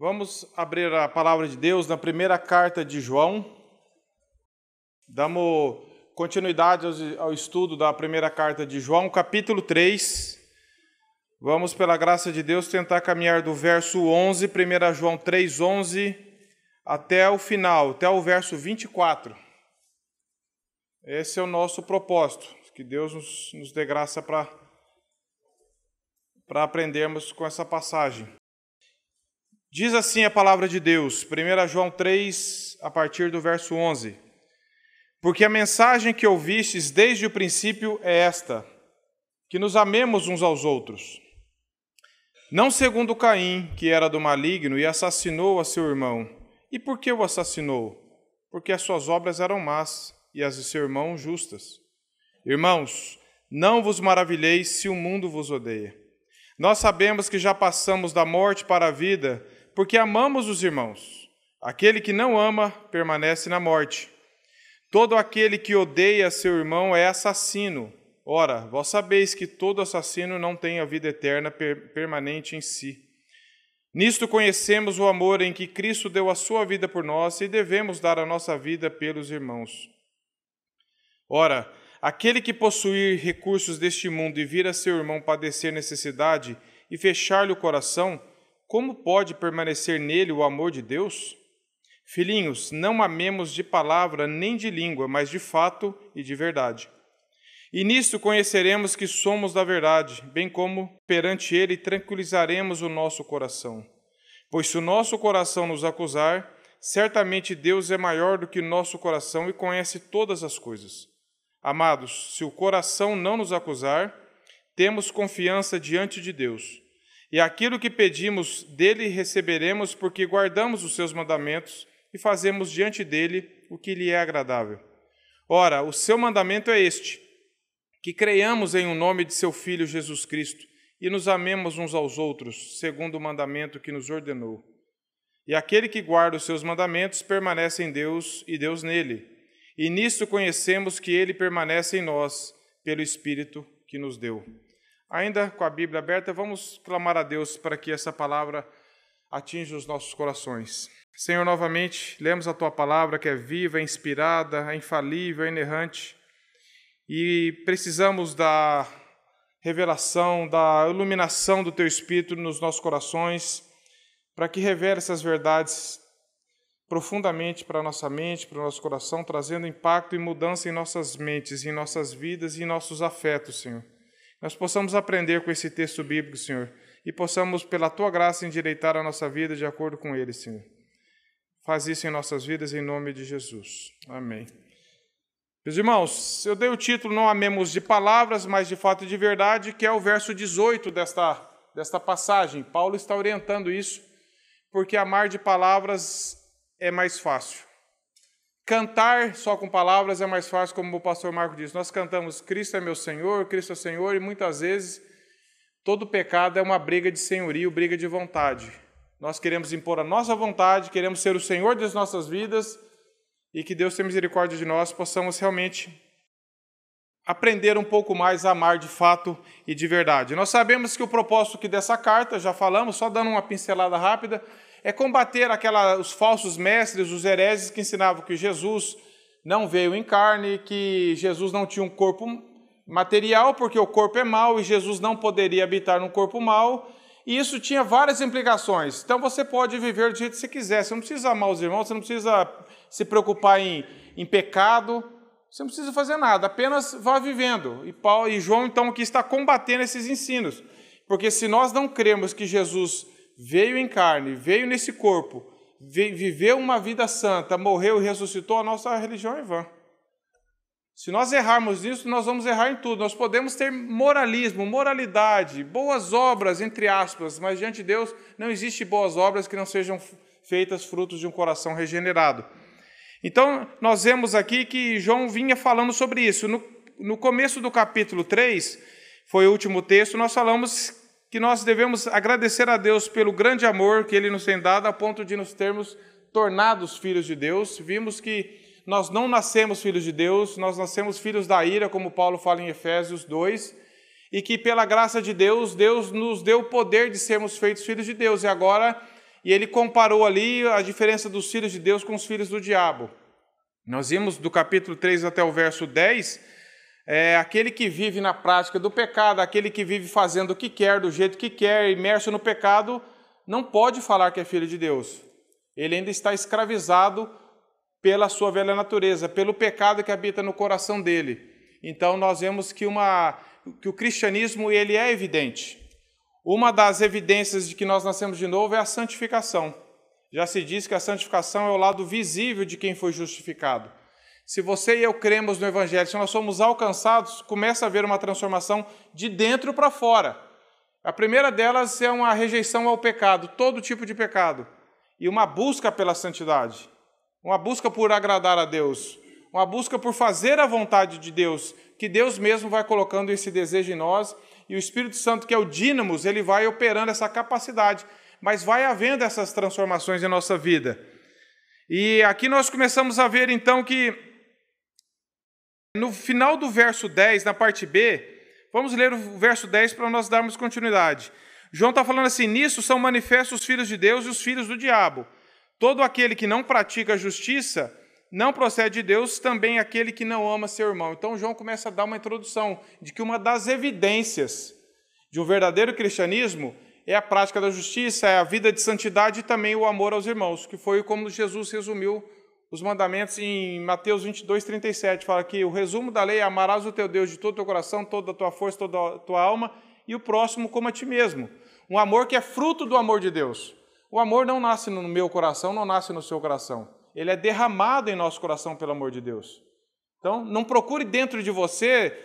Vamos abrir a palavra de Deus na primeira carta de João. Damos continuidade ao estudo da primeira carta de João, capítulo 3. Vamos, pela graça de Deus, tentar caminhar do verso 11, 1 João 3:11, até o final, até o verso 24. Esse é o nosso propósito, que Deus nos dê graça para aprendermos com essa passagem. Diz assim a palavra de Deus, 1 João 3, a partir do verso 11. Porque a mensagem que ouvistes desde o princípio é esta, que nos amemos uns aos outros. Não segundo Caim, que era do maligno e assassinou a seu irmão. E por que o assassinou? Porque as suas obras eram más e as de seu irmão justas. Irmãos, não vos maravilheis se o mundo vos odeia. Nós sabemos que já passamos da morte para a vida, porque amamos os irmãos. Aquele que não ama permanece na morte. Todo aquele que odeia seu irmão é assassino. Ora, vós sabeis que todo assassino não tem a vida eterna permanente em si. Nisto conhecemos o amor em que Cristo deu a sua vida por nós e devemos dar a nossa vida pelos irmãos. Ora, aquele que possuir recursos deste mundo e vir a seu irmão padecer necessidade e fechar-lhe o coração, como pode permanecer nele o amor de Deus? Filhinhos, não amemos de palavra nem de língua, mas de fato e de verdade. E nisto conheceremos que somos da verdade, bem como perante ele tranquilizaremos o nosso coração. Pois se o nosso coração nos acusar, certamente Deus é maior do que o nosso coração e conhece todas as coisas. Amados, se o coração não nos acusar, temos confiança diante de Deus. E aquilo que pedimos dele receberemos, porque guardamos os seus mandamentos e fazemos diante dele o que lhe é agradável. Ora, o seu mandamento é este, que creiamos em o nome de seu Filho Jesus Cristo e nos amemos uns aos outros, segundo o mandamento que nos ordenou. E aquele que guarda os seus mandamentos permanece em Deus e Deus nele. E nisto conhecemos que ele permanece em nós, pelo Espírito que nos deu. Ainda com a Bíblia aberta, vamos clamar a Deus para que essa palavra atinja os nossos corações. Senhor, novamente, lemos a Tua palavra que é viva, é inspirada, é infalível, é inerrante. E precisamos da revelação, da iluminação do Teu Espírito nos nossos corações, para que revele essas verdades profundamente para a nossa mente, para o nosso coração, trazendo impacto e mudança em nossas mentes, em nossas vidas e em nossos afetos, Senhor. Nós possamos aprender com esse texto bíblico, Senhor, e possamos, pela Tua graça, endireitar a nossa vida de acordo com ele, Senhor. Faz isso em nossas vidas, em nome de Jesus. Amém. Meus irmãos, eu dei o título Não Amemos de Palavras, mas de Fato e de Verdade, que é o verso 18 desta passagem. Paulo está orientando isso, porque amar de palavras é mais fácil. Cantar só com palavras é mais fácil, como o pastor Marco diz. Nós cantamos Cristo é meu Senhor, Cristo é Senhor, e muitas vezes todo pecado é uma briga de senhorio, briga de vontade. Nós queremos impor a nossa vontade, queremos ser o Senhor das nossas vidas, e que Deus tenha misericórdia de nós, possamos realmente aprender um pouco mais a amar de fato e de verdade. Nós sabemos que o propósito aqui dessa carta, já falamos, só dando uma pincelada rápida, é combater os falsos mestres, os hereges que ensinavam que Jesus não veio em carne, que Jesus não tinha um corpo material, porque o corpo é mau e Jesus não poderia habitar num corpo mau, e isso tinha várias implicações. Então você pode viver do jeito que você quiser, você não precisa amar os irmãos, você não precisa se preocupar em pecado, você não precisa fazer nada, apenas vá vivendo. E João, então, aqui está combatendo esses ensinos, porque se nós não cremos que Jesus veio em carne, veio nesse corpo, viveu uma vida santa, morreu e ressuscitou, a nossa religião é vã. Se nós errarmos nisso, nós vamos errar em tudo. Nós podemos ter moralismo, moralidade, boas obras, entre aspas, mas diante de Deus não existe boas obras que não sejam feitas frutos de um coração regenerado. Então, nós vemos aqui que João vinha falando sobre isso. No começo do capítulo 3, foi o último texto, nós falamos que nós devemos agradecer a Deus pelo grande amor que Ele nos tem dado, a ponto de nos termos tornados filhos de Deus. Vimos que nós não nascemos filhos de Deus, nós nascemos filhos da ira, como Paulo fala em Efésios 2, e que pela graça de Deus, Deus nos deu o poder de sermos feitos filhos de Deus. E agora e ele comparou ali a diferença dos filhos de Deus com os filhos do diabo. Nós vimos do capítulo 3 até o verso 10, aquele que vive na prática do pecado, aquele que vive fazendo o que quer, do jeito que quer, imerso no pecado, não pode falar que é filho de Deus. Ele ainda está escravizado pela sua velha natureza, pelo pecado que habita no coração dele. Então nós vemos que o cristianismo ele é evidente. Uma das evidências de que nós nascemos de novo é a santificação. Já se diz que a santificação é o lado visível de quem foi justificado. Se você e eu cremos no Evangelho, se nós somos alcançados, começa a haver uma transformação de dentro para fora. A primeira delas é uma rejeição ao pecado, todo tipo de pecado, e uma busca pela santidade, uma busca por agradar a Deus, uma busca por fazer a vontade de Deus, que Deus mesmo vai colocando esse desejo em nós, e o Espírito Santo, que é o dínamos, ele vai operando essa capacidade, mas vai havendo essas transformações em nossa vida. E aqui nós começamos a ver, então, que no final do verso 10, na parte B, vamos ler o verso 10 para nós darmos continuidade. João está falando assim, nisso são manifestos os filhos de Deus e os filhos do diabo. Todo aquele que não pratica a justiça não procede de Deus, também aquele que não ama seu irmão. Então João começa a dar uma introdução de que uma das evidências de um verdadeiro cristianismo é a prática da justiça, é a vida de santidade e também o amor aos irmãos, que foi como Jesus resumiu os mandamentos em Mateus 22, 37. Fala que o resumo da lei é amarás o teu Deus de todo o teu coração, toda a tua força, toda a tua alma e o próximo como a ti mesmo. Um amor que é fruto do amor de Deus. O amor não nasce no meu coração, não nasce no seu coração. Ele é derramado em nosso coração pelo amor de Deus. Então, não procure dentro de você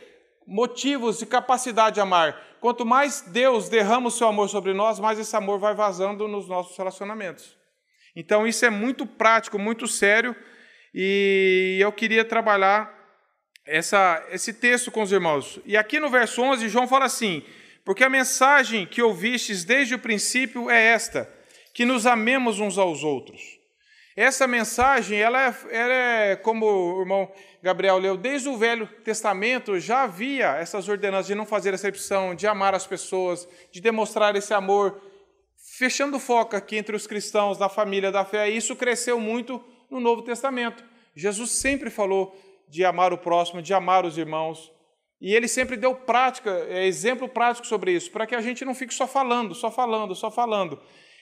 motivos e capacidade de amar. Quanto mais Deus derrama o seu amor sobre nós, mais esse amor vai vazando nos nossos relacionamentos. Então, isso é muito prático, muito sério, e eu queria trabalhar esse texto com os irmãos. E aqui no verso 11, João fala assim, porque a mensagem que ouvistes desde o princípio é esta, que nos amemos uns aos outros. Essa mensagem, ela é, como o irmão Gabriel leu, desde o Velho Testamento já havia essas ordenanças de não fazer acepção, de amar as pessoas, de demonstrar esse amor, fechando o foco aqui entre os cristãos, na família da fé. Isso cresceu muito no Novo Testamento. Jesus sempre falou de amar o próximo, de amar os irmãos, e ele sempre deu exemplo prático sobre isso, para que a gente não fique só falando.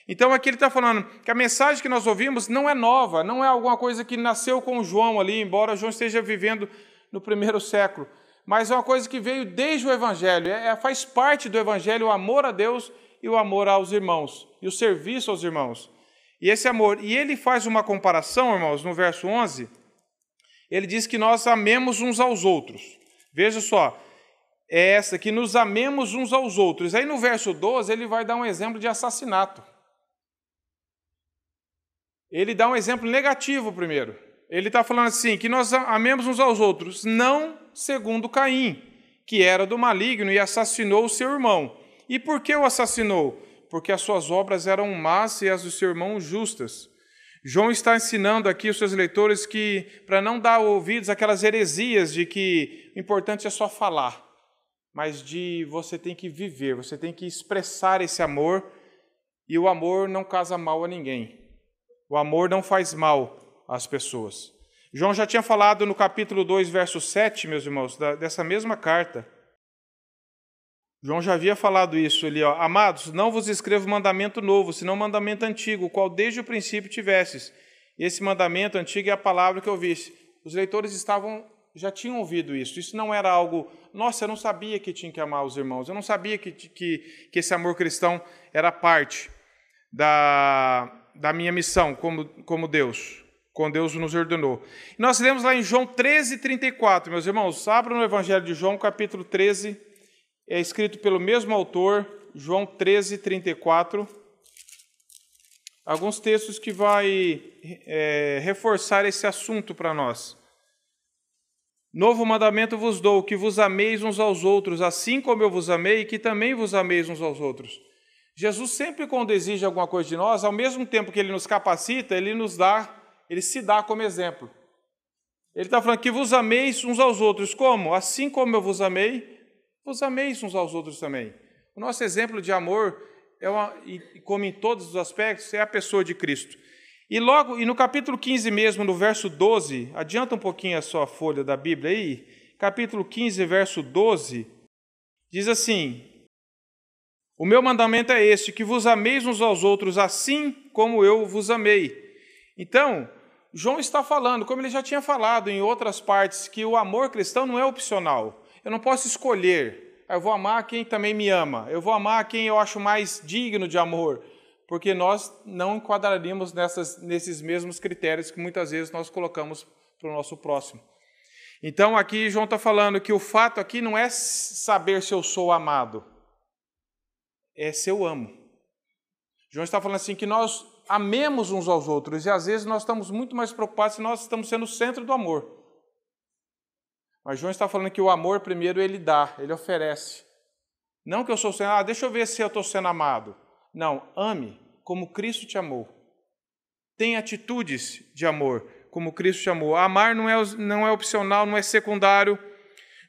Então aqui ele está falando que a mensagem que nós ouvimos não é nova, não é alguma coisa que nasceu com João ali, embora João esteja vivendo no primeiro século, mas é uma coisa que veio desde o Evangelho, faz parte do Evangelho o amor a Deus e o amor aos irmãos, e o serviço aos irmãos. E esse amor, e ele faz uma comparação, irmãos, no verso 11, ele diz que nós amemos uns aos outros. Veja só, é essa, que nos amemos uns aos outros. Aí no verso 12 ele vai dar um exemplo de assassinato. Ele dá um exemplo negativo primeiro. Ele está falando assim, que nós amemos uns aos outros, não segundo Caim, que era do maligno e assassinou o seu irmão. E por que o assassinou? Porque as suas obras eram más e as do seu irmão justas. João está ensinando aqui os seus leitores que, para não dar ouvidos àquelas heresias de que o importante é só falar, mas de você tem que viver, você tem que expressar esse amor, e o amor não causa mal a ninguém. O amor não faz mal às pessoas. João já tinha falado no capítulo 2, verso 7, meus irmãos, dessa mesma carta. João já havia falado isso ali, ó. Amados, não vos escrevo mandamento novo, senão mandamento antigo, o qual desde o princípio tivestes. E esse mandamento antigo é a palavra que ouviste. Os leitores já tinham ouvido isso. Isso não era algo, nossa, eu não sabia que tinha que amar os irmãos, eu não sabia que esse amor cristão era parte da minha missão como Deus, como Deus nos ordenou. E nós lemos lá em João 13, 34, meus irmãos, abram no Evangelho de João, capítulo 13, é escrito pelo mesmo autor, João 13, 34. Alguns textos que vai reforçar esse assunto para nós. Novo mandamento vos dou, que vos ameis uns aos outros, assim como eu vos amei, e que também vos ameis uns aos outros. Jesus sempre, quando exige alguma coisa de nós, ao mesmo tempo que ele nos capacita, ele se dá como exemplo. Ele está falando que vos ameis uns aos outros. Como? Assim como eu vos amei, vos ameis uns aos outros também. O nosso exemplo de amor e como em todos os aspectos, é a pessoa de Cristo. E no capítulo 15 mesmo, no verso 12, adianta um pouquinho a sua folha da Bíblia aí, capítulo 15, verso 12, diz assim: o meu mandamento é este, que vos ameis uns aos outros assim como eu vos amei. Então, João está falando, como ele já tinha falado em outras partes, que o amor cristão não é opcional. Eu não posso escolher, eu vou amar quem também me ama, eu vou amar quem eu acho mais digno de amor, porque nós não enquadraríamos nesses mesmos critérios que muitas vezes nós colocamos para o nosso próximo. Então, aqui João está falando que o fato aqui não é saber se eu sou amado, é se eu amo. João está falando assim que nós amemos uns aos outros, e às vezes nós estamos muito mais preocupados se nós estamos sendo o centro do amor. Mas João está falando que o amor, primeiro, ele dá, ele oferece. Não que eu sou sendo, deixa eu ver se eu estou sendo amado. Não, ame como Cristo te amou. Tenha atitudes de amor, como Cristo te amou. Amar não é opcional, não é secundário.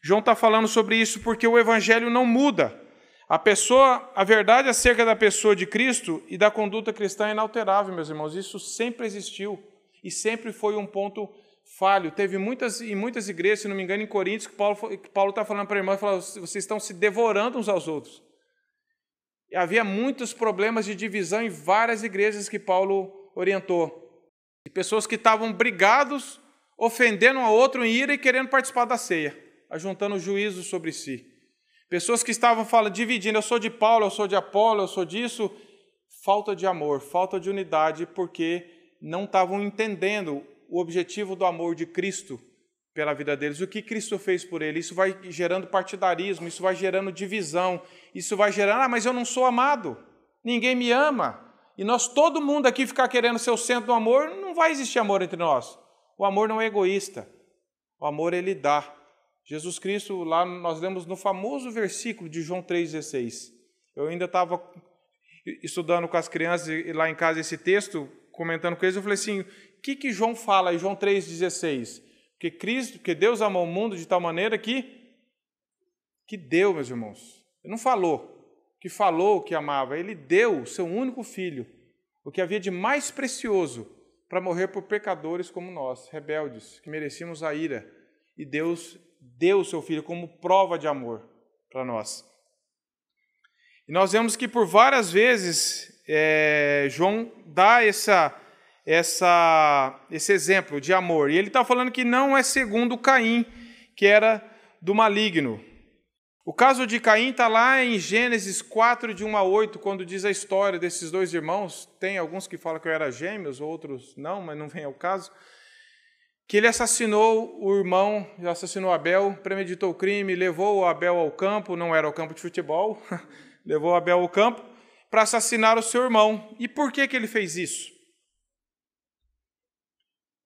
João está falando sobre isso porque o Evangelho não muda. A verdade acerca da pessoa de Cristo e da conduta cristã é inalterável, meus irmãos. Isso sempre existiu e sempre foi um ponto falho. Teve muitas igrejas, se não me engano, em Coríntios, que Paulo está falando para a irmã, vocês estão se devorando uns aos outros. E havia muitos problemas de divisão em várias igrejas que Paulo orientou. E pessoas que estavam brigados, ofendendo um ao outro em ira e querendo participar da ceia, ajuntando juízo sobre si. Pessoas que estavam dividindo, eu sou de Paulo, eu sou de Apolo, eu sou disso. Falta de amor, falta de unidade, porque não estavam entendendo o objetivo do amor de Cristo pela vida deles. O que Cristo fez por ele? Isso vai gerando partidarismo, isso vai gerando divisão, isso vai gerando, mas eu não sou amado, ninguém me ama. E todo mundo aqui ficar querendo ser o centro do amor, não vai existir amor entre nós. O amor não é egoísta, o amor ele dá. Jesus Cristo, lá nós lemos no famoso versículo de João 3,16. Eu ainda estava estudando com as crianças lá em casa esse texto, comentando com eles, eu falei assim, o que João fala em João 3,16? Porque Deus amou o mundo de tal maneira que deu, meus irmãos. Ele não falou que amava, ele deu o seu único filho, o que havia de mais precioso, para morrer por pecadores como nós, rebeldes, que merecíamos a ira. E Deus deu o seu Filho como prova de amor para nós. E nós vemos que por várias vezes João dá esse exemplo de amor. E ele está falando que não é segundo Caim, que era do maligno. O caso de Caim está lá em Gênesis 4, de 1 a 8, quando diz a história desses dois irmãos. Tem alguns que falam que eu era gêmeos, outros não, mas não vem ao caso. Que ele assassinou o irmão, assassinou Abel, premeditou o crime, levou Abel ao campo, não era ao campo de futebol, levou Abel ao campo para assassinar o seu irmão. E por que ele fez isso?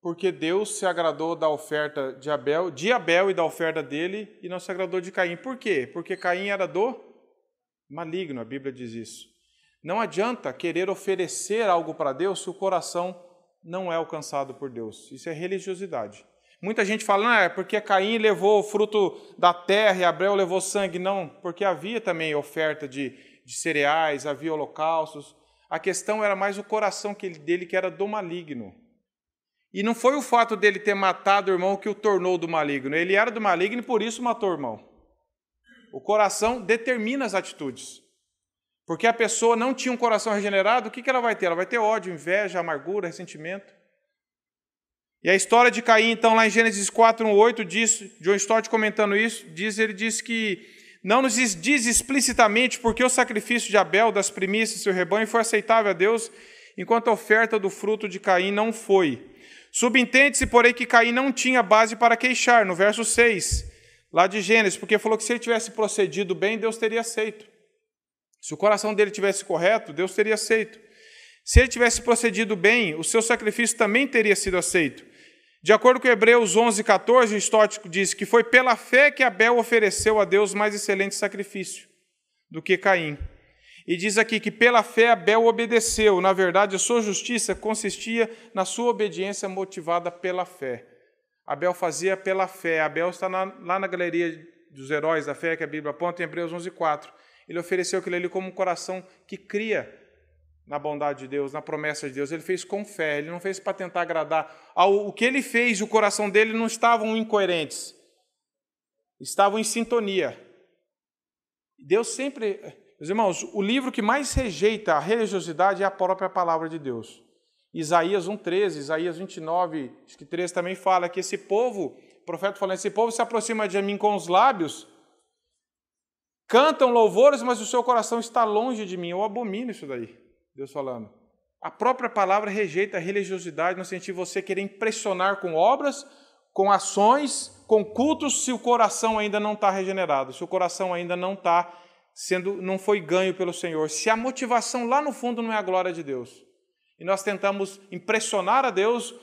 Porque Deus se agradou da oferta de Abel e da oferta dele, e não se agradou de Caim. Por quê? Porque Caim era do maligno, a Bíblia diz isso. Não adianta querer oferecer algo para Deus se o coração não é alcançado por Deus. Isso é religiosidade. Muita gente fala, é porque Caim levou o fruto da terra e Abel levou sangue. Não, porque havia também oferta de cereais, havia holocaustos. A questão era mais o coração dele, que era do maligno. E não foi o fato dele ter matado o irmão que o tornou do maligno. Ele era do maligno e por isso matou o irmão. O coração determina as atitudes. Porque a pessoa não tinha um coração regenerado, o que ela vai ter? Ela vai ter ódio, inveja, amargura, ressentimento. E a história de Caim, então, lá em Gênesis 4, 1, 8, John Stott comentando isso, ele diz que não nos diz explicitamente porque o sacrifício de Abel, das primícias do seu rebanho, foi aceitável a Deus, enquanto a oferta do fruto de Caim não foi. Subentende-se, porém, que Caim não tinha base para queixar, no verso 6, lá de Gênesis, porque falou que se ele tivesse procedido bem, Deus teria aceito. Se o coração dele tivesse correto, Deus teria aceito. Se ele tivesse procedido bem, o seu sacrifício também teria sido aceito. De acordo com Hebreus 11, 14, o Stott diz que foi pela fé que Abel ofereceu a Deus mais excelente sacrifício do que Caim. E diz aqui que pela fé Abel obedeceu. Na verdade, a sua justiça consistia na sua obediência motivada pela fé. Abel fazia pela fé. Abel está lá na galeria dos heróis da fé, que a Bíblia aponta em Hebreus 11, 4. ele ofereceu aquilo ali como um coração que cria na bondade de Deus, na promessa de Deus. Ele fez com fé, ele não fez para tentar agradar. O que ele fez, o coração dele não estavam incoerentes, estavam em sintonia. Deus sempre... Meus irmãos, o livro que mais rejeita a religiosidade é a própria palavra de Deus. Isaías 1,13, Isaías 29, acho que 13 também fala que esse povo, o profeta falando, esse povo se aproxima de mim com os lábios, cantam louvores, mas o seu coração está longe de mim. Eu abomino isso daí, Deus falando. A própria palavra rejeita a religiosidade no sentido de você querer impressionar com obras, com ações, com cultos, se o coração ainda não está regenerado, se o coração ainda não não foi ganho pelo Senhor, se a motivação lá no fundo não é a glória de Deus. E nós tentamos impressionar a Deus,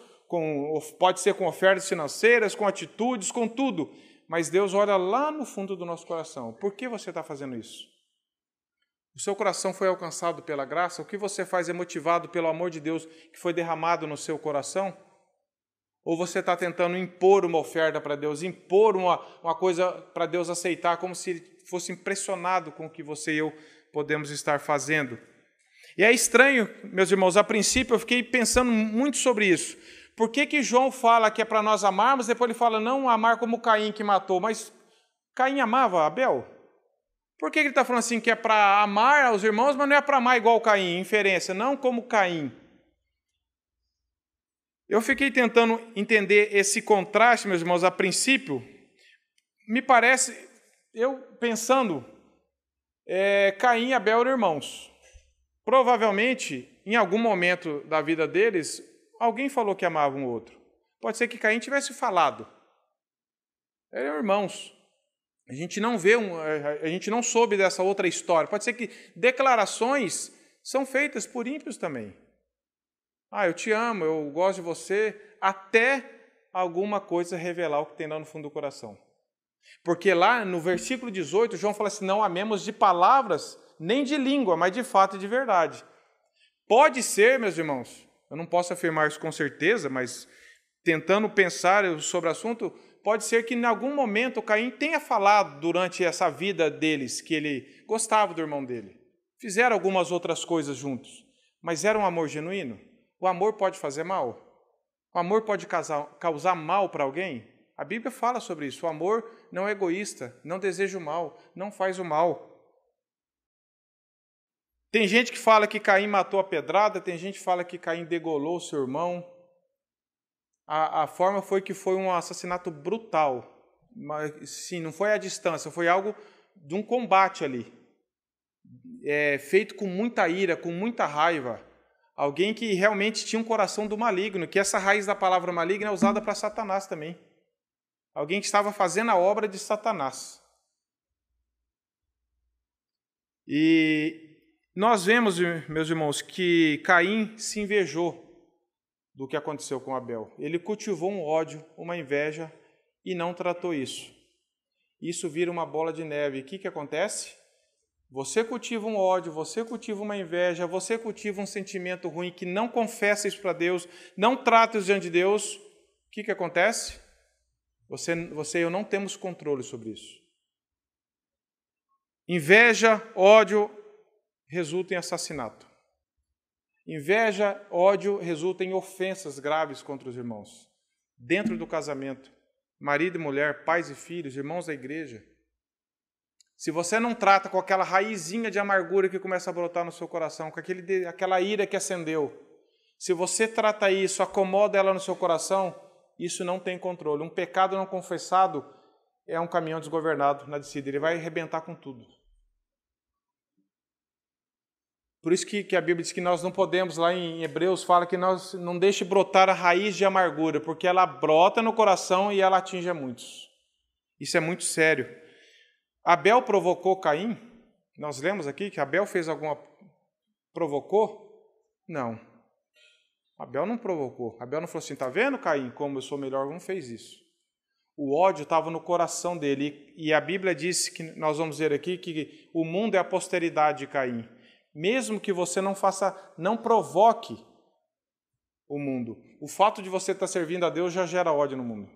pode ser com ofertas financeiras, com atitudes, com tudo, mas Deus olha lá no fundo do nosso coração. Por que você está fazendo isso? O seu coração foi alcançado pela graça? O que você faz é motivado pelo amor de Deus que foi derramado no seu coração? Ou você está tentando impor uma oferta para Deus, impor uma coisa para Deus aceitar, como se Ele fosse impressionado com o que você e eu podemos estar fazendo? E é estranho, meus irmãos, a princípio eu fiquei pensando muito sobre isso. Por que João fala que é para nós amarmos, depois ele fala não amar como Caim que matou, mas Caim amava Abel? Por que ele está falando assim que é para amar os irmãos, mas não é para amar igual Caim, inferência, não como Caim? Eu fiquei tentando entender esse contraste, meus irmãos, a princípio, me parece, eu pensando, Caim e Abel eram irmãos. Provavelmente, em algum momento da vida deles, alguém falou que amava um outro. Pode ser que Caim tivesse falado. Eram irmãos. A gente não vê, a gente não soube dessa outra história. Pode ser que declarações são feitas por ímpios também. Eu te amo, eu gosto de você, até alguma coisa revelar o que tem lá no fundo do coração. Porque lá no versículo 18, João fala assim, não amemos de palavras, nem de língua, mas de fato e de verdade. Pode ser, meus irmãos, eu não posso afirmar isso com certeza, mas tentando pensar sobre o assunto, pode ser que em algum momento Caim tenha falado durante essa vida deles que ele gostava do irmão dele. Fizeram algumas outras coisas juntos, mas era um amor genuíno? O amor pode fazer mal? O amor pode causar mal para alguém? A Bíblia fala sobre isso. O amor não é egoísta, não deseja o mal, não faz o mal. Tem gente que fala que Caim matou a pedrada, tem gente que fala que Caim degolou o seu irmão. A forma foi que foi um assassinato brutal. Mas, sim, não foi à distância, foi algo de um combate ali. Feito com muita ira, com muita raiva. Alguém que realmente tinha um coração do maligno, que essa raiz da palavra maligna é usada para Satanás também. Alguém que estava fazendo a obra de Satanás. E nós vemos, meus irmãos, que Caim se invejou do que aconteceu com Abel. Ele cultivou um ódio, uma inveja e não tratou isso. Isso vira uma bola de neve. E o que acontece? Você cultiva um ódio, você cultiva uma inveja, você cultiva um sentimento ruim que não confessa isso para Deus, não trata isso diante de Deus. O que acontece? Você e eu não temos controle sobre isso. Inveja, ódio, resulta em assassinato. Inveja, ódio, resulta em ofensas graves contra os irmãos. Dentro do casamento, marido e mulher, pais e filhos, irmãos da igreja. Se você não trata com aquela raizinha de amargura que começa a brotar no seu coração, com aquela ira que acendeu, se você trata isso, acomoda ela no seu coração, isso não tem controle. Um pecado não confessado é um caminhão desgovernado na descida. Ele vai arrebentar com tudo. Por isso que a Bíblia diz que nós não podemos, lá em Hebreus, fala que nós não deixe brotar a raiz de amargura, porque ela brota no coração e ela atinge a muitos. Isso é muito sério. Abel provocou Caim? Nós lemos aqui que Abel fez alguma... Provocou? Não. Abel não provocou. Abel não falou assim, tá vendo, Caim, como eu sou melhor? Não fez isso. O ódio estava no coração dele. E a Bíblia diz, que nós vamos ver aqui, que o mundo é a posteridade de Caim. Mesmo que você não provoque o mundo. O fato de você estar servindo a Deus já gera ódio no mundo.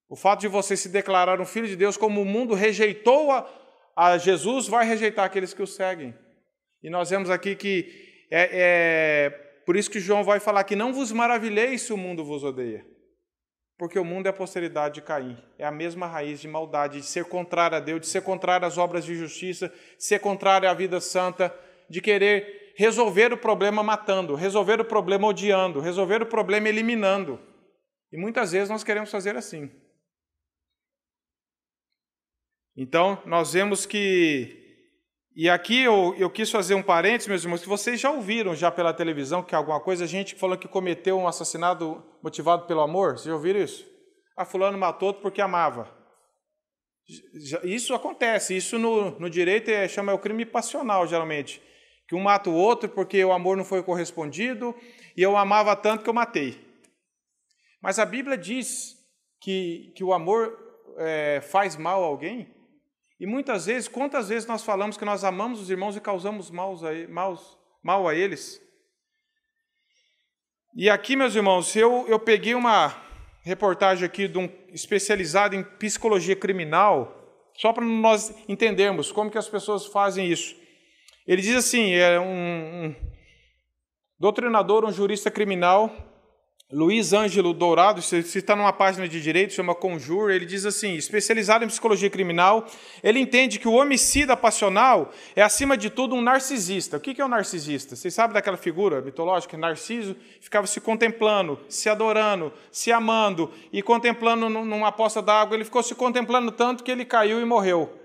O fato de você se declarar um filho de Deus, como o mundo rejeitou a Jesus, vai rejeitar aqueles que o seguem. E nós vemos aqui que por isso que João vai falar que não vos maravilheis se o mundo vos odeia. Porque o mundo é a posteridade de Caim. É a mesma raiz de maldade, de ser contrário a Deus, de ser contrário às obras de justiça, de ser contrário à vida santa, de querer resolver o problema matando, resolver o problema odiando, resolver o problema eliminando. E muitas vezes nós queremos fazer assim. Então, nós vemos que... E aqui eu quis fazer um parênteses, meus irmãos, que vocês já ouviram já pela televisão que alguma coisa, gente falando que cometeu um assassinato motivado pelo amor. Vocês já ouviram isso? Ah, fulano matou outro porque amava. Isso acontece, isso no direito chama o crime passional, geralmente. Que um mata o outro porque o amor não foi correspondido e eu amava tanto que eu matei. Mas a Bíblia diz que o amor faz mal a alguém? E muitas vezes, quantas vezes nós falamos que nós amamos os irmãos e causamos mal a eles? E aqui, meus irmãos, eu peguei uma reportagem aqui de um especializado em psicologia criminal, só para nós entendermos como que as pessoas fazem isso. Ele diz assim, é um doutrinador, um jurista criminal, Luiz Ângelo Dourado, se está numa página de direito, chama Conjure, ele diz assim, especializado em psicologia criminal, ele entende que o homicida passional é, acima de tudo, um narcisista. O que é um narcisista? Vocês sabem daquela figura mitológica? Narciso ficava se contemplando, se adorando, se amando, e contemplando numa poça d'água, ele ficou se contemplando tanto que ele caiu e morreu.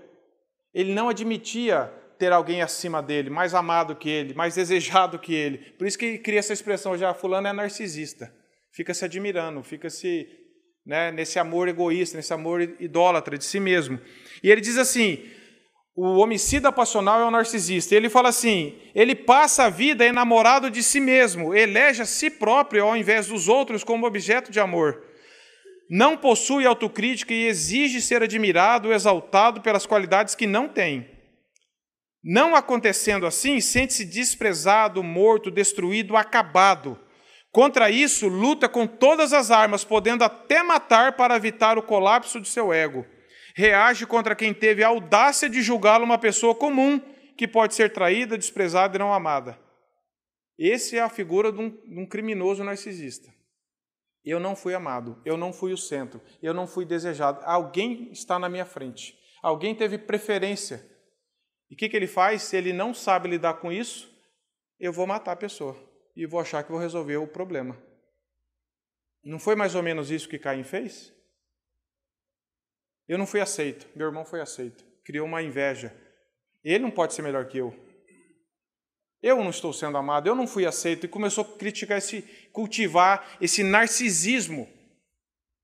Ele não admitia ter alguém acima dele, mais amado que ele, mais desejado que ele. Por isso que ele cria essa expressão, já fulano é narcisista. Fica se admirando, fica nesse amor egoísta, nesse amor idólatra de si mesmo. E ele diz assim, o homicida passional é o narcisista. Ele fala assim, ele passa a vida enamorado de si mesmo, elege a si próprio ao invés dos outros como objeto de amor. Não possui autocrítica e exige ser admirado, exaltado pelas qualidades que não tem. Não acontecendo assim, sente-se desprezado, morto, destruído, acabado. Contra isso, luta com todas as armas, podendo até matar para evitar o colapso de seu ego. Reage contra quem teve a audácia de julgá-lo uma pessoa comum, que pode ser traída, desprezada e não amada. Essa é a figura de um criminoso narcisista. Eu não fui amado, eu não fui o centro, eu não fui desejado. Alguém está na minha frente, alguém teve preferência. E o que ele faz? Se ele não sabe lidar com isso, eu vou matar a pessoa. E vou achar que vou resolver o problema. Não foi mais ou menos isso que Caim fez? Eu não fui aceito, meu irmão foi aceito. Criou uma inveja. Ele não pode ser melhor que eu. Eu não estou sendo amado, eu não fui aceito. E começou a criticar, cultivar esse narcisismo,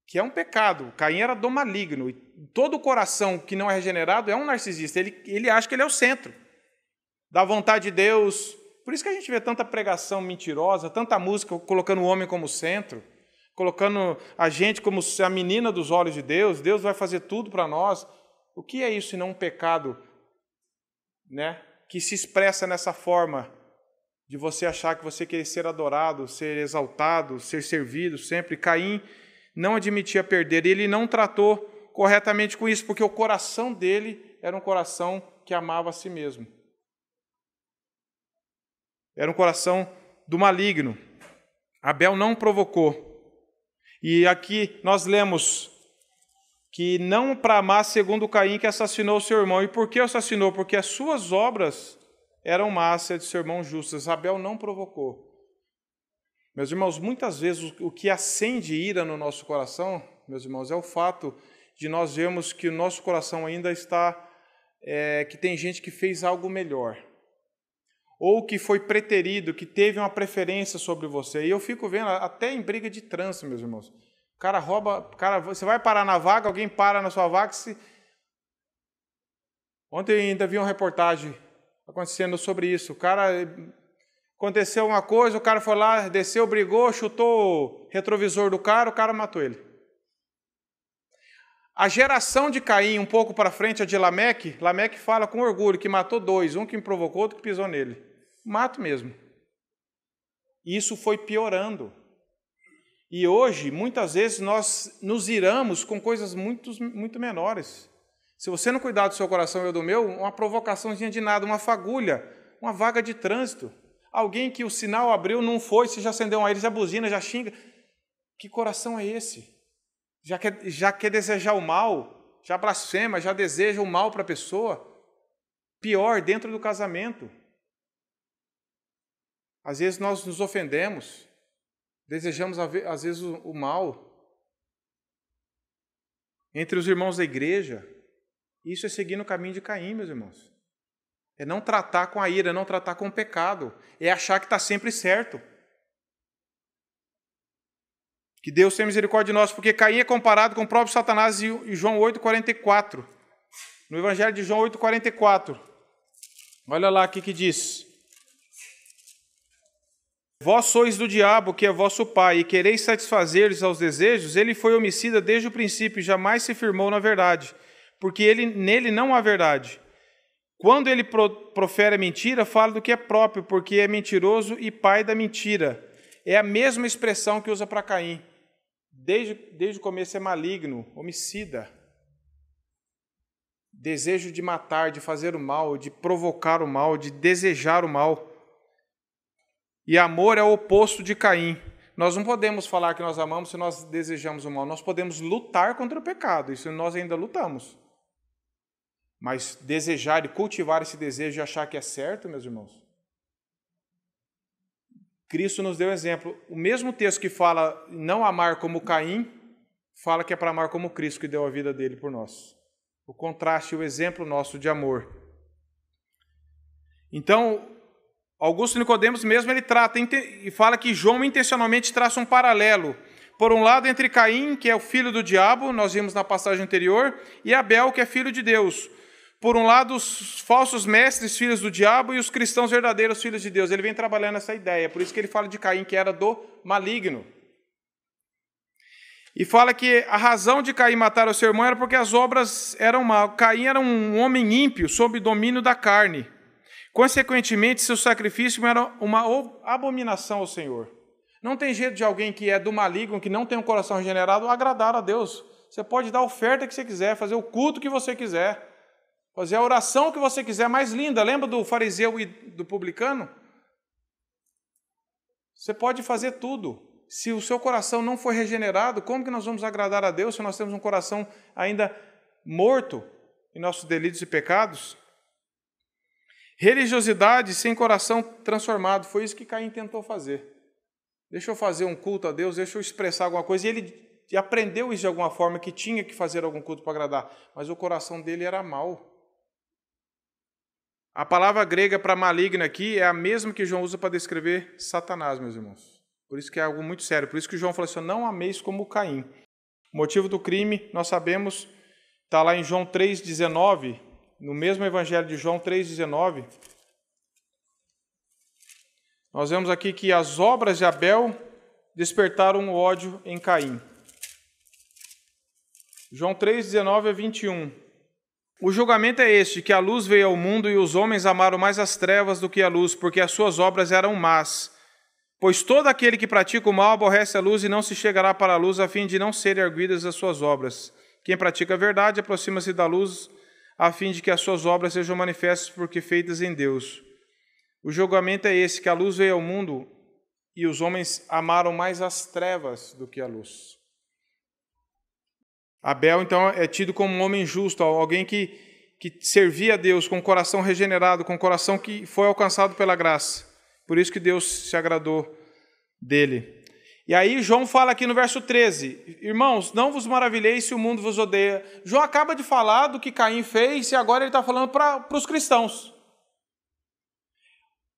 que é um pecado. Caim era do maligno. E todo coração que não é regenerado é um narcisista. Ele acha que ele é o centro da vontade de Deus. Por isso que a gente vê tanta pregação mentirosa, tanta música colocando o homem como centro, colocando a gente como a menina dos olhos de Deus. Deus vai fazer tudo para nós. O que é isso senão um pecado, que se expressa nessa forma de você achar que você quer ser adorado, ser exaltado, ser servido sempre? Caim não admitia perder, ele não tratou corretamente com isso, porque o coração dele era um coração que amava a si mesmo. Era um coração do maligno. Abel não provocou. E aqui nós lemos que não para amar segundo Caim que assassinou seu irmão. E por que assassinou? Porque as suas obras eram más, de seu irmão justas. Abel não provocou. Meus irmãos, muitas vezes o que acende ira no nosso coração, meus irmãos, é o fato de nós vermos que o nosso coração ainda está, que tem gente que fez algo melhor. Ou que foi preterido, que teve uma preferência sobre você. E eu fico vendo até em briga de trânsito, meus irmãos. O cara rouba, você vai parar na vaga, alguém para na sua vaga. Ontem eu ainda vi uma reportagem acontecendo sobre isso. O cara, aconteceu uma coisa, o cara foi lá, desceu, brigou, chutou o retrovisor do cara, o cara matou ele. A geração de Caim, um pouco para frente, a de Lameque fala com orgulho que matou dois, um que me provocou, outro que pisou nele. Mato mesmo. E isso foi piorando. E hoje, muitas vezes, nós nos iramos com coisas muito menores. Se você não cuidar do seu coração e eu do meu, uma provocaçãozinha de nada, uma fagulha, uma vaga de trânsito. Alguém que o sinal abriu, não foi, você já acendeu uma já buzina, já xinga. Que coração é esse? Já quer desejar o mal, já blasfema, já deseja o mal para a pessoa. Pior, dentro do casamento. Às vezes nós nos ofendemos, desejamos às vezes o mal. Entre os irmãos da igreja, isso é seguir no caminho de Caim, meus irmãos. É não tratar com a ira, é não tratar com o pecado, é achar que está sempre certo. Que Deus tenha misericórdia de nós, porque Caim é comparado com o próprio Satanás em João 8,44. No Evangelho de João 8,44. Olha lá o que diz. Vós sois do diabo, que é vosso pai, e quereis satisfazer-lhes aos desejos. Ele foi homicida desde o princípio e jamais se firmou na verdade, porque nele não há verdade. Quando ele profere a mentira, fala do que é próprio, porque é mentiroso e pai da mentira. É a mesma expressão que usa para Caim. Desde o começo é maligno, homicida. Desejo de matar, de fazer o mal, de provocar o mal, de desejar o mal. E amor é o oposto de Caim. Nós não podemos falar que nós amamos se nós desejamos o mal. Nós podemos lutar contra o pecado, isso nós ainda lutamos. Mas desejar e cultivar esse desejo e achar que é certo, meus irmãos. Cristo nos deu exemplo. O mesmo texto que fala não amar como Caim, fala que é para amar como Cristo, que deu a vida dele por nós. O contraste, o exemplo nosso de amor. Então, Augusto Nicodemos mesmo, ele trata e fala que João intencionalmente traça um paralelo. Por um lado, entre Caim, que é o filho do diabo, nós vimos na passagem anterior, e Abel, que é filho de Deus. Por um lado, os falsos mestres, filhos do diabo, e os cristãos verdadeiros, filhos de Deus. Ele vem trabalhando essa ideia, por isso que ele fala de Caim, que era do maligno. E fala que a razão de Caim matar o seu irmão era porque as obras eram mal. Caim era um homem ímpio, sob domínio da carne. Consequentemente, seu sacrifício era uma abominação ao Senhor. Não tem jeito de alguém que é do maligno, que não tem um coração regenerado, agradar a Deus. Você pode dar a oferta que você quiser, fazer o culto que você quiser, fazer a oração que você quiser, mais linda. Lembra do fariseu e do publicano? Você pode fazer tudo. Se o seu coração não for regenerado, como que nós vamos agradar a Deus se nós temos um coração ainda morto em nossos delitos e pecados? Religiosidade sem coração transformado, foi isso que Caim tentou fazer. Deixa eu fazer um culto a Deus, deixa eu expressar alguma coisa. E ele aprendeu isso de alguma forma, que tinha que fazer algum culto para agradar, mas o coração dele era mau. A palavra grega para maligno aqui é a mesma que João usa para descrever Satanás, meus irmãos. Por isso que é algo muito sério. Por isso que João falou assim, não ameis como Caim. O motivo do crime, nós sabemos, está lá em João 3,19, no mesmo evangelho de João 3,19. Nós vemos aqui que as obras de Abel despertaram o ódio em Caim. João 3,19 a 21. O julgamento é este, que a luz veio ao mundo e os homens amaram mais as trevas do que a luz, porque as suas obras eram más. Pois todo aquele que pratica o mal aborrece a luz e não se chegará para a luz, a fim de não serem arguidas as suas obras. Quem pratica a verdade aproxima-se da luz, a fim de que as suas obras sejam manifestas porque feitas em Deus. O julgamento é esse, que a luz veio ao mundo e os homens amaram mais as trevas do que a luz. Abel, então, é tido como um homem justo, alguém que servia a Deus com o coração regenerado, com o coração que foi alcançado pela graça. Por isso que Deus se agradou dele. E aí João fala aqui no verso 13, irmãos, não vos maravilheis se o mundo vos odeia. João acaba de falar do que Caim fez e agora ele está falando para os cristãos.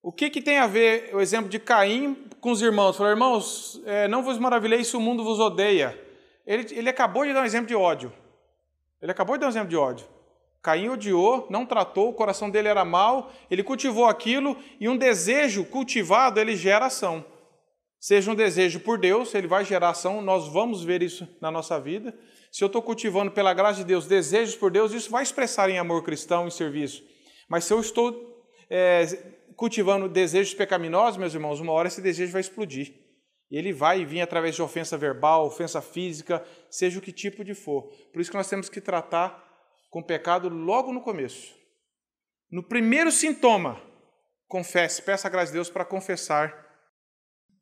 O que tem a ver o exemplo de Caim com os irmãos? Falou, irmãos, não vos maravilheis se o mundo vos odeia. Ele acabou de dar um exemplo de ódio. Caim odiou, não tratou, o coração dele era mau, ele cultivou aquilo, e um desejo cultivado, ele gera ação. Seja um desejo por Deus, ele vai gerar ação, nós vamos ver isso na nossa vida. Se eu estou cultivando pela graça de Deus, desejos por Deus, isso vai expressar em amor cristão, em serviço. Mas se eu estou cultivando desejos pecaminosos, meus irmãos, uma hora esse desejo vai explodir. E ele vai vir através de ofensa verbal, ofensa física, seja o que tipo de for. Por isso que nós temos que tratar com pecado logo no começo. No primeiro sintoma, confesse, peça a graça de Deus para confessar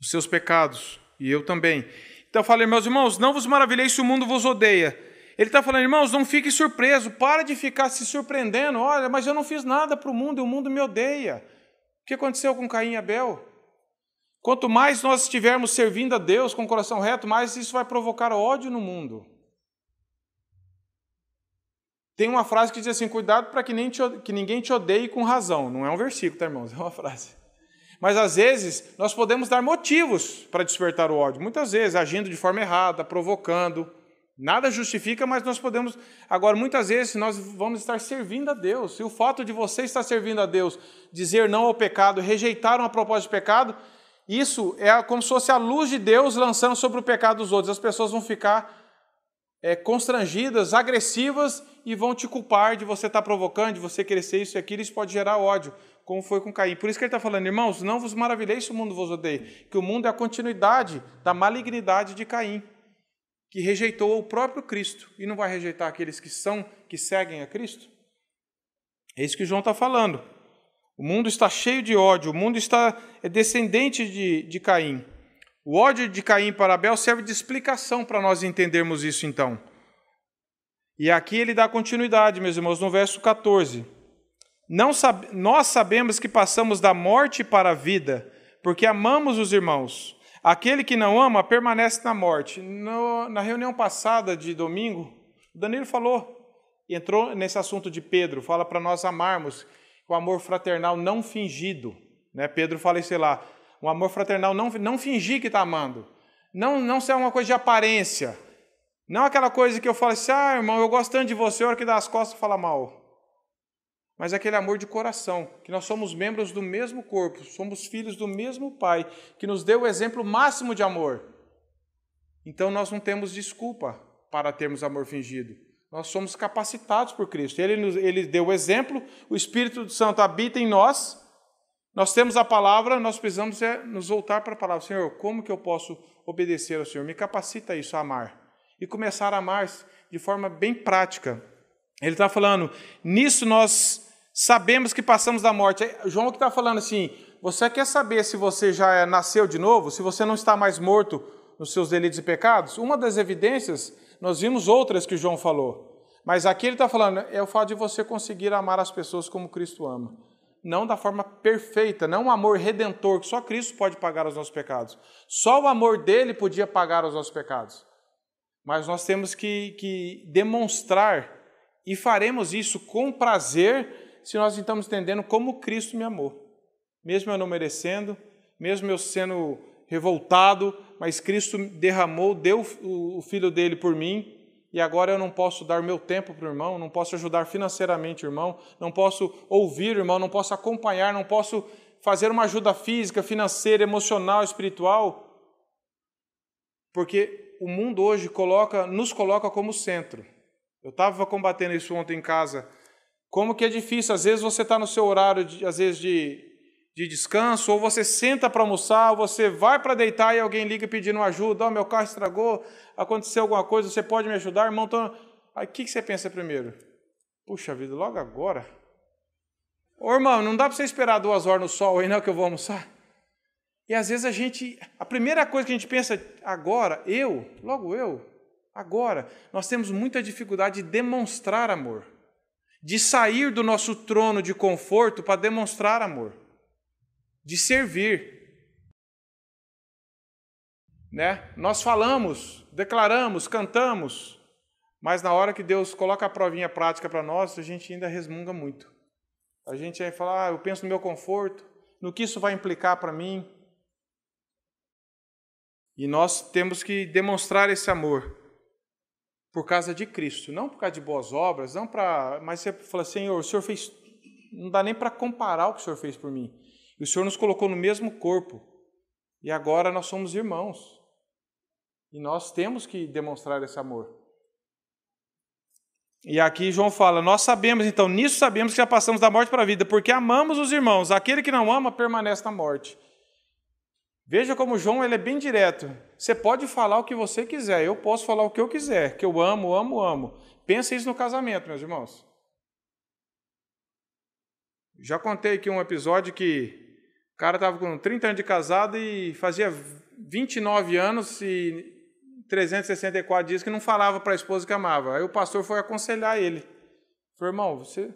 os seus pecados. E eu também. Então eu falei, meus irmãos, não vos maravilheis se o mundo vos odeia. Ele está falando, irmãos, não fique surpreso, para de ficar se surpreendendo. Olha, mas eu não fiz nada para o mundo e o mundo me odeia. O que aconteceu com Caim e Abel? Quanto mais nós estivermos servindo a Deus com o coração reto, mais isso vai provocar ódio no mundo. Tem uma frase que diz assim, cuidado para que ninguém te odeie com razão. Não é um versículo, tá, irmãos? É uma frase. Mas, às vezes, nós podemos dar motivos para despertar o ódio. Muitas vezes, agindo de forma errada, provocando. Nada justifica, mas nós podemos... Agora, muitas vezes, nós vamos estar servindo a Deus. E o fato de você estar servindo a Deus, dizer não ao pecado, rejeitar uma proposta de pecado, isso é como se fosse a luz de Deus lançando sobre o pecado dos outros. As pessoas vão ficar constrangidas, agressivas e vão te culpar de você estar provocando, de você querer ser isso e aquilo. Isso pode gerar ódio, como foi com Caim. Por isso que ele está falando, irmãos, não vos maravilheis se o mundo vos odeia, que o mundo é a continuidade da malignidade de Caim, que rejeitou o próprio Cristo e não vai rejeitar aqueles que seguem a Cristo. É isso que João está falando. O mundo está cheio de ódio, o mundo é descendente de Caim. O ódio de Caim para Abel serve de explicação para nós entendermos isso então. E aqui ele dá continuidade, meus irmãos, no verso 14. Nós sabemos que passamos da morte para a vida, porque amamos os irmãos. Aquele que não ama permanece na morte. Na reunião passada de domingo, o Danilo entrou nesse assunto de Pedro, fala para nós amarmos o amor fraternal não fingido. Né? Pedro fala, sei lá, o amor fraternal não fingir que está amando. Não ser uma coisa de aparência. Não aquela coisa que eu falo assim, irmão, eu gosto tanto de você, a hora que dá as costas fala mal. Mas aquele amor de coração, que nós somos membros do mesmo corpo, somos filhos do mesmo Pai, que nos deu o exemplo máximo de amor. Então nós não temos desculpa para termos amor fingido. Nós somos capacitados por Cristo. Ele deu o exemplo, o Espírito Santo habita em nós, nós temos a palavra, nós precisamos nos voltar para a palavra. Senhor, como que eu posso obedecer ao Senhor? Me capacita a isso, a amar. E começar a amar de forma bem prática. Ele está falando, nisso nós sabemos que passamos da morte. João que está falando assim, você quer saber se você já nasceu de novo? Se você não está mais morto nos seus delitos e pecados? Uma das evidências, nós vimos outras que João falou. Mas aqui ele está falando, é o fato de você conseguir amar as pessoas como Cristo ama. Não da forma perfeita, não um amor redentor, que só Cristo pode pagar os nossos pecados. Só o amor dele podia pagar os nossos pecados. Mas nós temos que demonstrar, e faremos isso com prazer, se nós estamos entendendo como Cristo me amou. Mesmo eu não merecendo, mesmo eu sendo revoltado, mas Cristo derramou, deu o Filho dele por mim, e agora eu não posso dar meu tempo para o irmão, não posso ajudar financeiramente o irmão, não posso ouvir o irmão, não posso acompanhar, não posso fazer uma ajuda física, financeira, emocional, espiritual, porque o mundo hoje nos coloca como centro. Eu estava combatendo isso ontem em casa. Como que é difícil, às vezes você está no seu horário, de descanso, ou você senta para almoçar, ou você vai para deitar e alguém liga pedindo ajuda, meu carro estragou, aconteceu alguma coisa, você pode me ajudar? Irmão, aí o que você pensa primeiro? Puxa vida, logo agora? Ô irmão, não dá para você esperar 2 horas no sol aí não que eu vou almoçar? E às vezes a primeira coisa que a gente pensa, agora, agora, nós temos muita dificuldade de demonstrar amor, de sair do nosso trono de conforto para demonstrar amor, de servir. Né? Nós falamos, declaramos, cantamos, mas na hora que Deus coloca a provinha prática para nós, a gente ainda resmunga muito. A gente aí fala, eu penso no meu conforto, no que isso vai implicar para mim. E nós temos que demonstrar esse amor por causa de Cristo, não por causa de boas obras, mas você fala, Senhor, o Senhor fez, não dá nem para comparar o que o Senhor fez por mim. E o Senhor nos colocou no mesmo corpo, e agora nós somos irmãos. E nós temos que demonstrar esse amor. E aqui João fala, nós sabemos, então, nisso sabemos que já passamos da morte para a vida, porque amamos os irmãos. Aquele que não ama permanece na morte. Veja como João ele é bem direto. Você pode falar o que você quiser, eu posso falar o que eu quiser, que eu amo, amo, amo. Pensa isso no casamento, meus irmãos. Já contei aqui um episódio que o cara estava com 30 anos de casado e fazia 29 anos e 364 dias que não falava para a esposa que amava. Aí o pastor foi aconselhar ele. Falou, irmão, você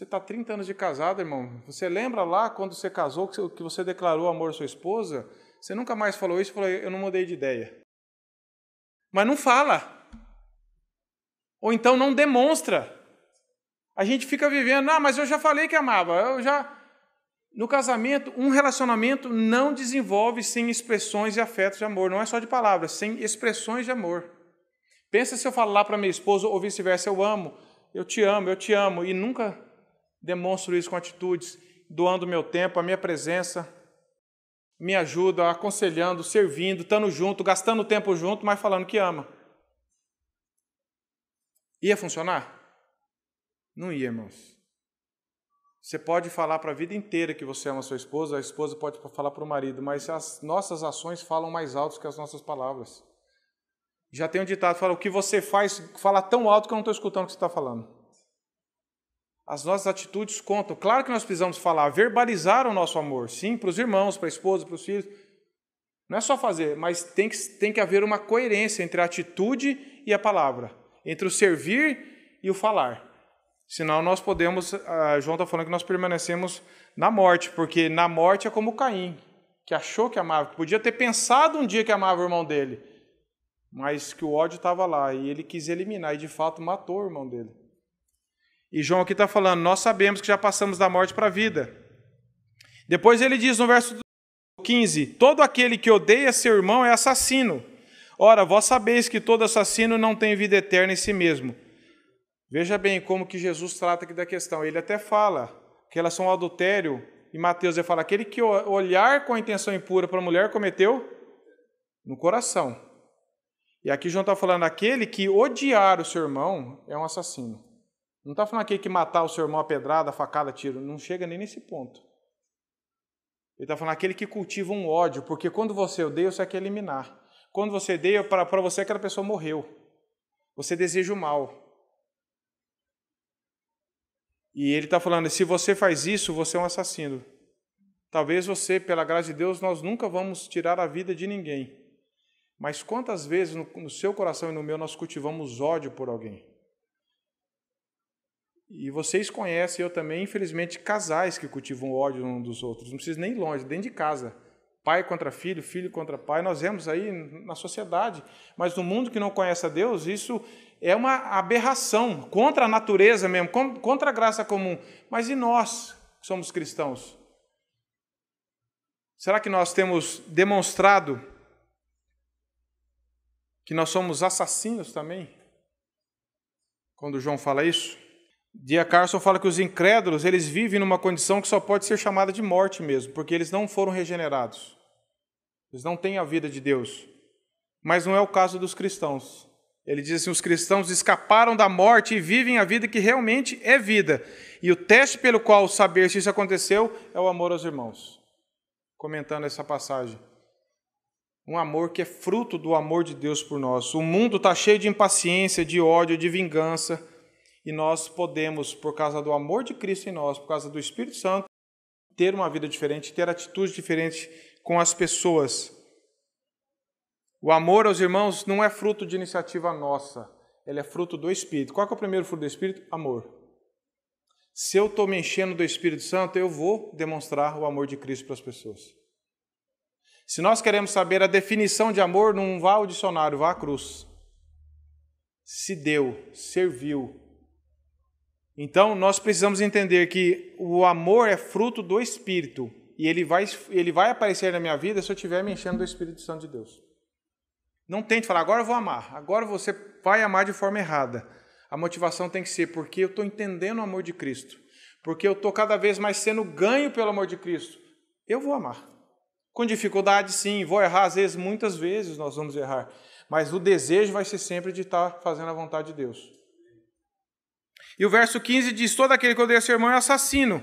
está 30 anos de casado, irmão. Você lembra lá quando você casou que você declarou amor à sua esposa? Você nunca mais falou isso? Falou, eu não mudei de ideia. Mas não fala. Ou então não demonstra. A gente fica vivendo, mas eu já falei que amava. No casamento, um relacionamento não desenvolve sem expressões e afetos de amor. Não é só de palavras, sem expressões de amor. Pensa se eu falo lá para minha esposa ou vice-versa, eu amo, eu te amo, e nunca demonstro isso com atitudes, doando meu tempo, a minha presença, me ajuda, aconselhando, servindo, estando junto, gastando tempo junto, mas falando que ama. Ia funcionar? Não ia, irmãos. Você pode falar para a vida inteira que você ama a esposa pode falar para o marido, mas as nossas ações falam mais alto que as nossas palavras. Já tem um ditado, fala, o que você faz, fala tão alto que eu não estou escutando o que você está falando. As nossas atitudes contam. Claro que nós precisamos falar, verbalizar o nosso amor, sim, para os irmãos, para a esposa, para os filhos. Não é só fazer, mas tem que haver uma coerência entre a atitude e a palavra, entre o servir e o falar. Senão nós podemos, João está falando que nós permanecemos na morte, porque na morte é como Caim, que achou que amava, que podia ter pensado um dia que amava o irmão dele, mas que o ódio estava lá e ele quis eliminar e de fato matou o irmão dele. E João aqui está falando, nós sabemos que já passamos da morte para a vida. Depois ele diz no verso 15, todo aquele que odeia seu irmão é assassino. Ora, vós sabeis que todo assassino não tem vida eterna em si mesmo. Veja bem como que Jesus trata aqui da questão. Ele até fala que em relação ao adultério, em Mateus ele fala, aquele que olhar com a intenção impura para a mulher cometeu no coração. E aqui João está falando, aquele que odiar o seu irmão é um assassino. Não está falando aquele que matar o seu irmão a pedrada, a facada, a tiro. Não chega nem nesse ponto. Ele está falando aquele que cultiva um ódio, porque quando você odeia, você quer eliminar. Quando você odeia, para você aquela pessoa morreu. Você deseja o mal. E ele está falando, se você faz isso, você é um assassino. Talvez você, pela graça de Deus, nós nunca vamos tirar a vida de ninguém. Mas quantas vezes no seu coração e no meu nós cultivamos ódio por alguém? E vocês conhecem, eu também, infelizmente, casais que cultivam ódio uns dos outros. Não precisa nem ir longe, dentro de casa. Pai contra filho, filho contra pai. Nós vemos aí na sociedade. Mas no mundo que não conhece a Deus, isso é uma aberração contra a natureza mesmo, contra a graça comum. Mas e nós, que somos cristãos? Será que nós temos demonstrado que nós somos assassinos também? Quando João fala isso? D.A. Carson fala que os incrédulos, eles vivem numa condição que só pode ser chamada de morte mesmo, porque eles não foram regenerados. Eles não têm a vida de Deus. Mas não é o caso dos cristãos. Ele diz assim, os cristãos escaparam da morte e vivem a vida que realmente é vida. E o teste pelo qual saber se isso aconteceu é o amor aos irmãos. Comentando essa passagem. Um amor que é fruto do amor de Deus por nós. O mundo está cheio de impaciência, de ódio, de vingança. E nós podemos, por causa do amor de Cristo em nós, por causa do Espírito Santo, ter uma vida diferente, ter atitudes diferentes com as pessoas. O amor aos irmãos não é fruto de iniciativa nossa, ele é fruto do Espírito. Qual é o primeiro fruto do Espírito? Amor. Se eu estou me enchendo do Espírito Santo, eu vou demonstrar o amor de Cristo para as pessoas. Se nós queremos saber a definição de amor, não vá ao dicionário, vá à cruz. Se deu, serviu. Então, nós precisamos entender que o amor é fruto do Espírito. E ele vai aparecer na minha vida se eu estiver me enchendo do Espírito Santo de Deus. Não tente falar, agora eu vou amar. Agora você vai amar de forma errada. A motivação tem que ser porque eu estou entendendo o amor de Cristo. Porque eu estou cada vez mais sendo ganho pelo amor de Cristo. Eu vou amar. Com dificuldade, sim. Vou errar, às vezes, muitas vezes nós vamos errar. Mas o desejo vai ser sempre de estar fazendo a vontade de Deus. E o verso 15 diz, todo aquele que odeia seu irmão é assassino.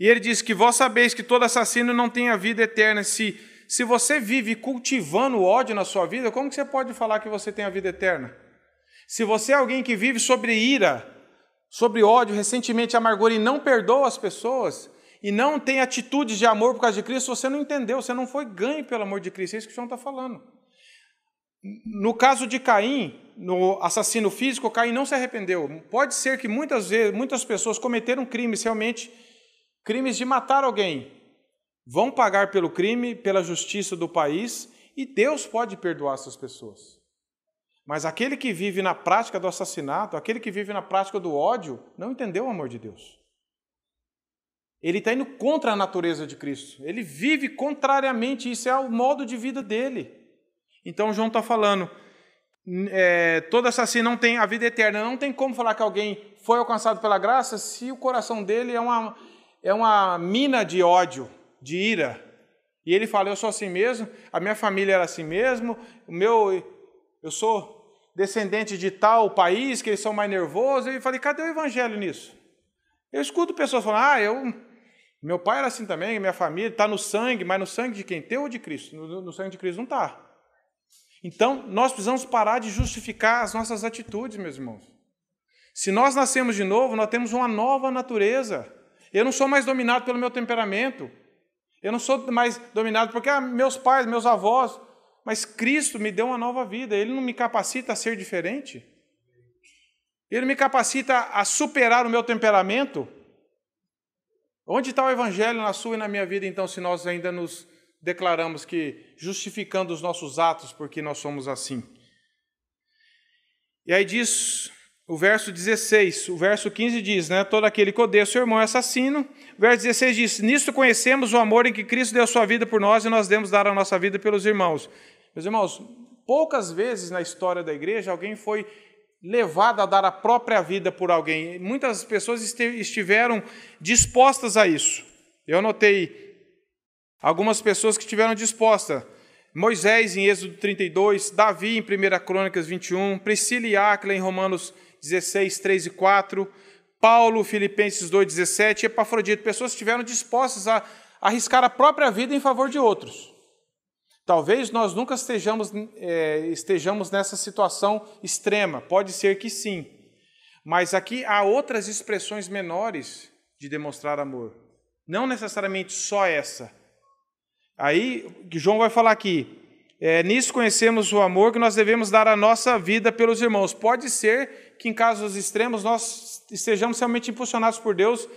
E ele diz que vós sabeis que todo assassino não tem a vida eterna. Se você vive cultivando o ódio na sua vida, como que você pode falar que você tem a vida eterna? Se você é alguém que vive sobre ira, sobre ódio, ressentimento e amargura e não perdoa as pessoas, e não tem atitudes de amor por causa de Cristo, você não entendeu, você não foi ganho pelo amor de Cristo. É isso que o João está falando. No caso de Caim, no assassino físico, Caim não se arrependeu. Pode ser que muitas vezes, muitas pessoas cometeram crimes, realmente, crimes de matar alguém. Vão pagar pelo crime, pela justiça do país, e Deus pode perdoar essas pessoas. Mas aquele que vive na prática do assassinato, aquele que vive na prática do ódio, não entendeu o amor de Deus. Ele está indo contra a natureza de Cristo. Ele vive contrariamente, isso é o modo de vida dele. Então, João está falando, todo assassino não tem a vida eterna. Não tem como falar que alguém foi alcançado pela graça se o coração dele é uma mina de ódio, de ira. E ele fala, eu sou assim mesmo, a minha família era assim mesmo, eu sou descendente de tal país, que eles são mais nervosos. Eu falei, cadê o evangelho nisso? Eu escuto pessoas falando, meu pai era assim também, minha família, está no sangue, mas no sangue de quem? Teu ou de Cristo? No sangue de Cristo não está. Então, nós precisamos parar de justificar as nossas atitudes, meus irmãos. Se nós nascemos de novo, nós temos uma nova natureza. Eu não sou mais dominado pelo meu temperamento. Eu não sou mais dominado porque meus pais, meus avós, mas Cristo me deu uma nova vida. Ele não me capacita a ser diferente. Ele me capacita a superar o meu temperamento. Onde está o evangelho na sua e na minha vida, então, se nós ainda nos declaramos que justificando os nossos atos porque nós somos assim? E aí diz o verso 16, o verso 15 diz, todo aquele que odeia seu irmão é assassino. O verso 16 diz, nisto conhecemos o amor em que Cristo deu sua vida por nós e nós devemos dar a nossa vida pelos irmãos. Meus irmãos, poucas vezes na história da igreja alguém foi levado a dar a própria vida por alguém. Muitas pessoas estiveram dispostas a isso. Eu notei algumas pessoas que estiveram dispostas. Moisés em Êxodo 32, Davi em 1 Crônicas 21, Priscila e Áquila em Romanos 16, 3 e 4, Paulo, Filipenses 2, 17, e Epafrodito. Pessoas que estiveram dispostas a arriscar a própria vida em favor de outros. Talvez nós nunca estejamos nessa situação extrema, pode ser que sim. Mas aqui há outras expressões menores de demonstrar amor. Não necessariamente só essa. Aí, João vai falar aqui, nisso conhecemos o amor que nós devemos dar a nossa vida pelos irmãos. Pode ser que em casos extremos nós estejamos realmente impulsionados por Deus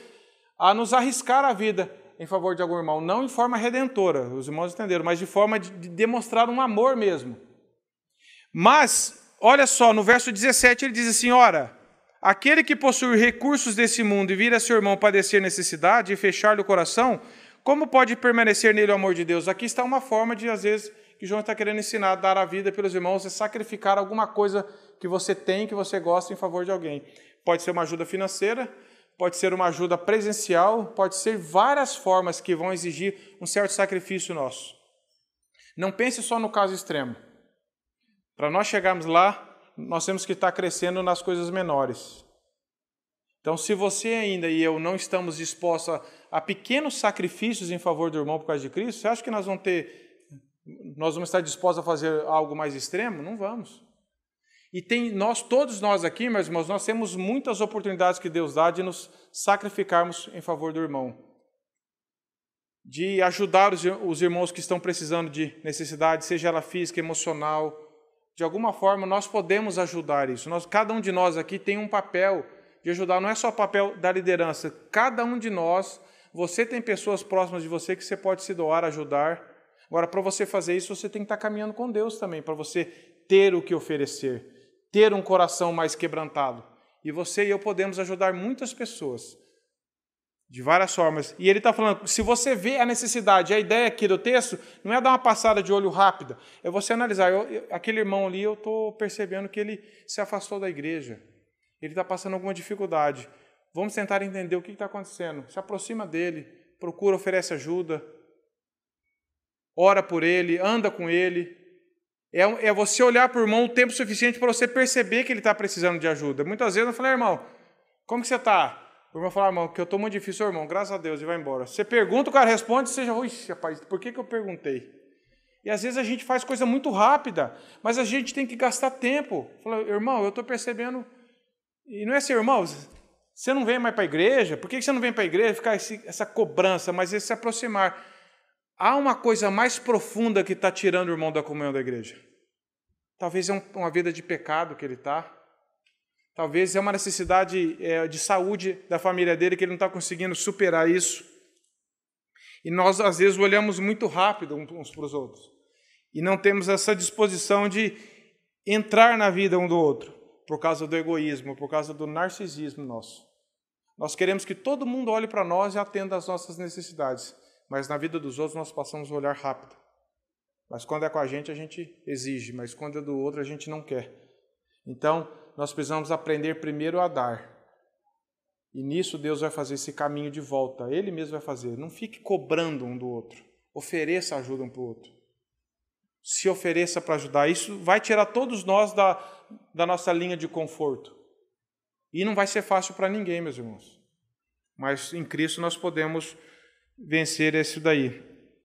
a nos arriscar a vida em favor de algum irmão, não em forma redentora, os irmãos entenderam, mas de forma de demonstrar um amor mesmo. Mas, olha só, no verso 17 ele diz assim, ora, aquele que possui recursos desse mundo e vir a seu irmão padecer necessidade e fechar-lhe o coração, como pode permanecer nele o amor de Deus? Aqui está uma forma de, às vezes, que João está querendo ensinar, dar a vida pelos irmãos, é sacrificar alguma coisa que você tem, que você gosta em favor de alguém. Pode ser uma ajuda financeira, pode ser uma ajuda presencial, pode ser várias formas que vão exigir um certo sacrifício nosso. Não pense só no caso extremo. Para nós chegarmos lá, nós temos que estar crescendo nas coisas menores. Então, se você ainda e eu não estamos dispostos a pequenos sacrifícios em favor do irmão por causa de Cristo, você acha que nós vamos estar dispostos a fazer algo mais extremo? Não vamos. E todos nós aqui, meus irmãos, nós temos muitas oportunidades que Deus dá de nos sacrificarmos em favor do irmão. De ajudar os irmãos que estão precisando de necessidade, seja ela física, emocional. De alguma forma, nós podemos ajudar isso. Cada um de nós aqui tem um papel de ajudar. Não é só o papel da liderança. Cada um de nós, você tem pessoas próximas de você que você pode se doar, ajudar. Agora, para você fazer isso, você tem que estar caminhando com Deus também, para você ter o que oferecer. Ter um coração mais quebrantado. E você e eu podemos ajudar muitas pessoas, de várias formas. E ele está falando, se você vê a necessidade, a ideia aqui do texto, não é dar uma passada de olho rápida, é você analisar, aquele irmão ali, eu estou percebendo que ele se afastou da igreja, ele está passando alguma dificuldade. Vamos tentar entender o que está acontecendo. Se aproxima dele, procura, oferece ajuda, ora por ele, anda com ele. É você olhar para o irmão o tempo suficiente para você perceber que ele está precisando de ajuda. Muitas vezes eu falei, irmão, como que você está? O irmão fala, irmão, que eu estou muito difícil, irmão, graças a Deus, e vai embora. Você pergunta, o cara responde, você já, ui, rapaz, por que eu perguntei? E às vezes a gente faz coisa muito rápida, mas a gente tem que gastar tempo. Fala, irmão, eu estou percebendo... E não é assim, irmão, você não vem mais para a igreja? Por que você não vem para a igreja? Ficar essa cobrança, mas esse se aproximar. Há uma coisa mais profunda que está tirando o irmão da comunhão da igreja. Talvez é uma vida de pecado que ele está. Talvez é uma necessidade de saúde da família dele que ele não está conseguindo superar isso. E nós, às vezes, olhamos muito rápido uns para os outros. E não temos essa disposição de entrar na vida um do outro, por causa do egoísmo, por causa do narcisismo nosso. Nós queremos que todo mundo olhe para nós e atenda às nossas necessidades. Mas na vida dos outros nós passamos a olhar rápido. Mas quando é com a gente exige, mas quando é do outro a gente não quer. Então, nós precisamos aprender primeiro a dar. E nisso Deus vai fazer esse caminho de volta. Ele mesmo vai fazer. Não fique cobrando um do outro. Ofereça ajuda um para o outro. Se ofereça para ajudar. Isso vai tirar todos nós da nossa linha de conforto. E não vai ser fácil para ninguém, meus irmãos. Mas em Cristo nós podemos vencer isso daí.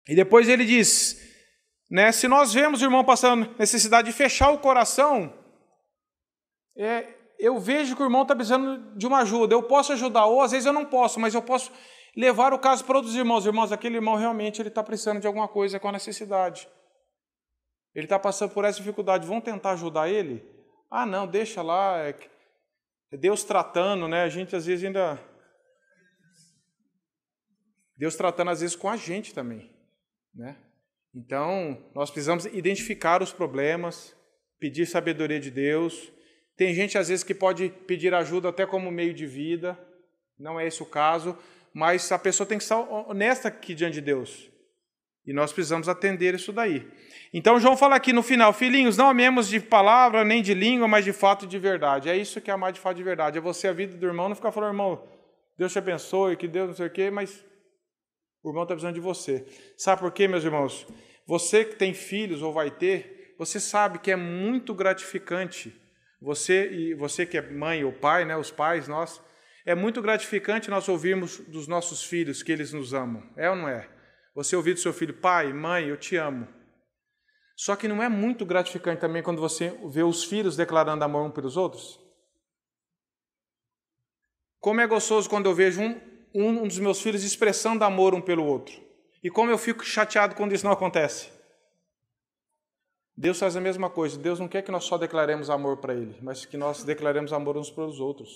E depois ele diz, né, se nós vemos o irmão passando necessidade de fechar o coração, eu vejo que o irmão está precisando de uma ajuda. Eu posso ajudar, ou às vezes eu não posso, mas eu posso levar o caso para outros irmãos. Irmãos, aquele irmão realmente ele está precisando de alguma coisa com a necessidade. Ele está passando por essa dificuldade. Vão tentar ajudar ele? Ah, não, deixa lá. É Deus tratando, né? A gente às vezes ainda... Deus tratando às vezes com a gente também, né? Então, nós precisamos identificar os problemas, pedir sabedoria de Deus. Tem gente às vezes que pode pedir ajuda até como meio de vida. Não é esse o caso, mas a pessoa tem que estar honesta aqui diante de Deus. E nós precisamos atender isso daí. Então, João fala aqui no final, filhinhos, não amemos de palavra nem de língua, mas de fato e de verdade. É isso que é amar de fato e de verdade. É você a vida do irmão, não ficar falando, irmão, Deus te abençoe, que Deus não sei o quê, mas o irmão está precisando de você. Sabe por quê, meus irmãos? Você que tem filhos ou vai ter, você sabe que é muito gratificante. Você que é mãe ou pai, né, os pais, nós, é muito gratificante nós ouvirmos dos nossos filhos que eles nos amam. É ou não é? Você ouvir do seu filho, pai, mãe, eu te amo. Só que não é muito gratificante também quando você vê os filhos declarando amor um pelos outros? Como é gostoso quando eu vejo um dos meus filhos expressando amor um pelo outro. E como eu fico chateado quando isso não acontece. Deus faz a mesma coisa. Deus não quer que nós só declaremos amor para Ele, mas que nós declaremos amor uns para os outros.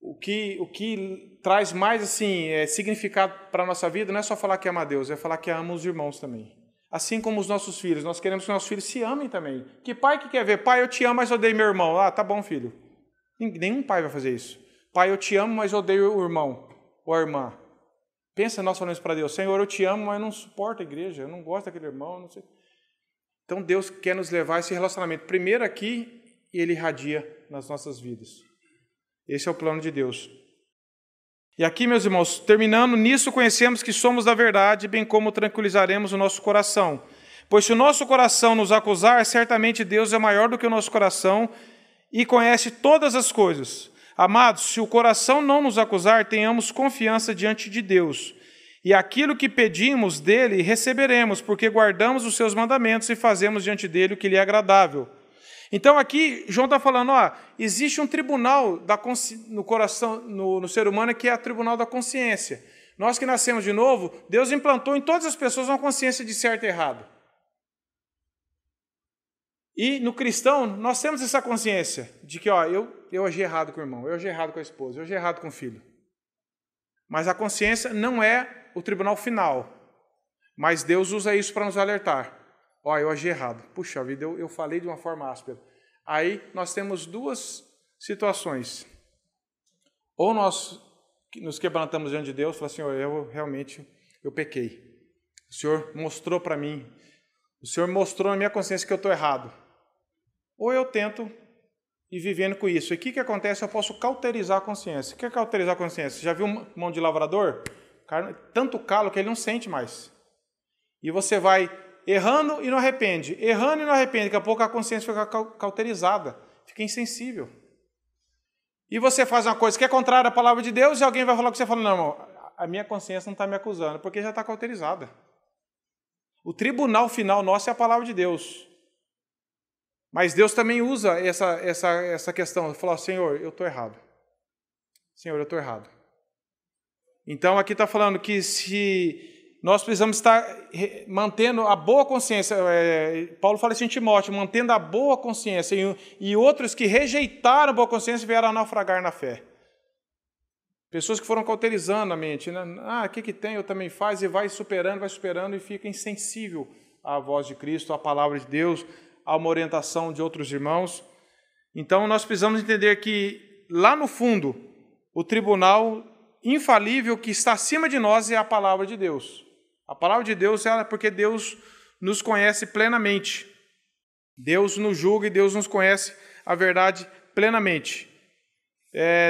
O que traz mais assim, significado para a nossa vida não é só falar que ama a Deus, é falar que ama os irmãos também. Assim como os nossos filhos, nós queremos que nossos filhos se amem também. Que pai que quer ver? Pai, eu te amo, mas odeio meu irmão. Ah, tá bom, filho. Nenhum pai vai fazer isso. Pai, eu te amo, mas odeio o irmão ou a irmã. Pensa nós falando isso para Deus. Senhor, eu te amo, mas eu não suporto a igreja. Eu não gosto daquele irmão. Não sei. Então, Deus quer nos levar a esse relacionamento. Primeiro aqui, e Ele irradia nas nossas vidas. Esse é o plano de Deus. E aqui, meus irmãos, terminando, nisso conhecemos que somos da verdade, bem como tranquilizaremos o nosso coração. Pois se o nosso coração nos acusar, certamente Deus é maior do que o nosso coração e conhece todas as coisas. Amados, se o coração não nos acusar, tenhamos confiança diante de Deus. E aquilo que pedimos dele, receberemos, porque guardamos os seus mandamentos e fazemos diante dele o que lhe é agradável. Então aqui, João está falando, existe um tribunal no coração, no ser humano, que é o tribunal da consciência. Nós que nascemos de novo, Deus implantou em todas as pessoas uma consciência de certo e errado. E no cristão, nós temos essa consciência de que eu agi errado com o irmão, eu agi errado com a esposa, eu agi errado com o filho. Mas a consciência não é o tribunal final. Mas Deus usa isso para nos alertar. Eu agi errado. Puxa vida, eu falei de uma forma áspera. Aí nós temos duas situações. Ou nós nos quebrantamos diante de Deus, falamos, Senhor, eu pequei. O Senhor mostrou para mim, o Senhor mostrou na minha consciência que eu estou errado. Ou eu tento ir vivendo com isso. E o que acontece? Eu posso cauterizar a consciência. O que é cauterizar a consciência? Já viu mão de lavrador? Tanto calo que ele não sente mais. E você vai errando e não arrepende. Errando e não arrepende. Daqui a pouco a consciência fica cauterizada. Fica insensível. E você faz uma coisa que é contrária à palavra de Deus e alguém vai falar com você, fala, não, irmão, a minha consciência não está me acusando, porque já está cauterizada. O tribunal final nosso é a palavra de Deus. Mas Deus também usa essa questão. Falar, Senhor, eu estou errado. Senhor, eu estou errado. Então, aqui está falando que se nós precisamos estar mantendo a boa consciência, Paulo fala isso em Timóteo, mantendo a boa consciência, e outros que rejeitaram a boa consciência vieram a naufragar na fé. Pessoas que foram cauterizando a mente, né? O que tem, eu também faço, e vai superando, e fica insensível à voz de Cristo, à palavra de Deus, a uma orientação de outros irmãos. Então, nós precisamos entender que, lá no fundo, o tribunal infalível que está acima de nós é a palavra de Deus. A palavra de Deus é porque Deus nos conhece plenamente. Deus nos julga e Deus nos conhece a verdade plenamente.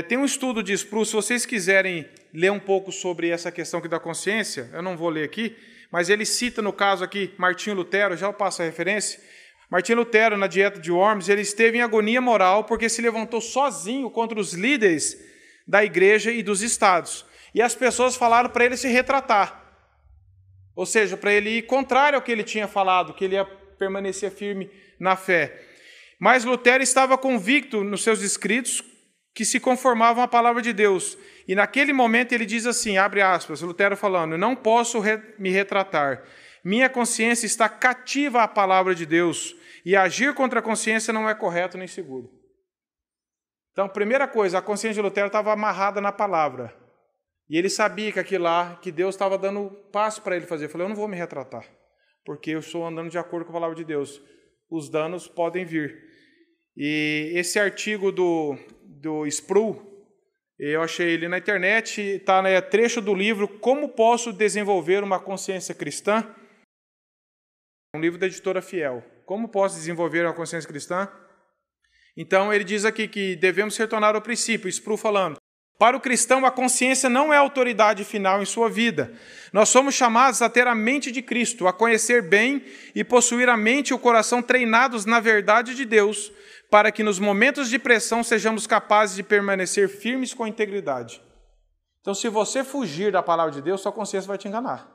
Tem um estudo de Sproul, se vocês quiserem ler um pouco sobre essa questão aqui da consciência, eu não vou ler aqui, mas ele cita no caso aqui Martinho Lutero, já eu passo a referência. Martinho Lutero, na Dieta de Worms, ele esteve em agonia moral porque se levantou sozinho contra os líderes da igreja e dos estados. E as pessoas falaram para ele se retratar. Ou seja, para ele ir contrário ao que ele tinha falado, que ele ia permanecer firme na fé. Mas Lutero estava convicto nos seus escritos que se conformavam à palavra de Deus. E naquele momento ele diz assim, abre aspas, Lutero falando, não posso me retratar. Minha consciência está cativa à palavra de Deus e agir contra a consciência não é correto nem seguro. Então, primeira coisa, a consciência de Lutero estava amarrada na palavra. E ele sabia que aquilo lá, que Deus estava dando passo para ele fazer. Ele falou, eu não vou me retratar, porque eu estou andando de acordo com a palavra de Deus. Os danos podem vir. E esse artigo do Sproul, eu achei ele na internet, está trecho do livro Como Posso Desenvolver uma Consciência Cristã? Um livro da editora Fiel. Como posso desenvolver uma consciência cristã? Então, ele diz aqui que devemos retornar ao princípio, Sproul falando, para o cristão, a consciência não é a autoridade final em sua vida. Nós somos chamados a ter a mente de Cristo, a conhecer bem e possuir a mente e o coração treinados na verdade de Deus, para que nos momentos de pressão sejamos capazes de permanecer firmes com integridade. Então, se você fugir da palavra de Deus, sua consciência vai te enganar.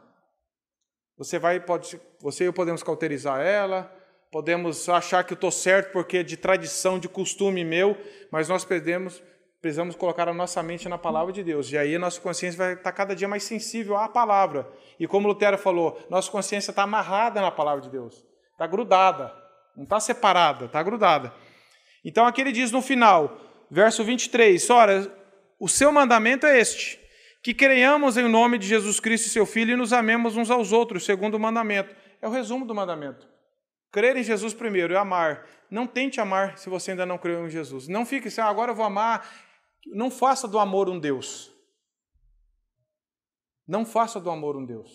Você e eu podemos cauterizar ela, podemos achar que eu estou certo porque é de tradição, de costume meu, mas nós precisamos colocar a nossa mente na palavra de Deus. E aí a nossa consciência vai estar cada dia mais sensível à palavra. E como Lutero falou, nossa consciência está amarrada na palavra de Deus. Está grudada. Não está separada, está grudada. Então aqui ele diz no final, verso 23, ora, o seu mandamento é este, que creiamos em nome de Jesus Cristo, seu Filho, e nos amemos uns aos outros, segundo o mandamento. É o resumo do mandamento. Crer em Jesus primeiro e amar. Não tente amar se você ainda não creu em Jesus. Não fique assim, agora eu vou amar. Não faça do amor um Deus. Não faça do amor um Deus.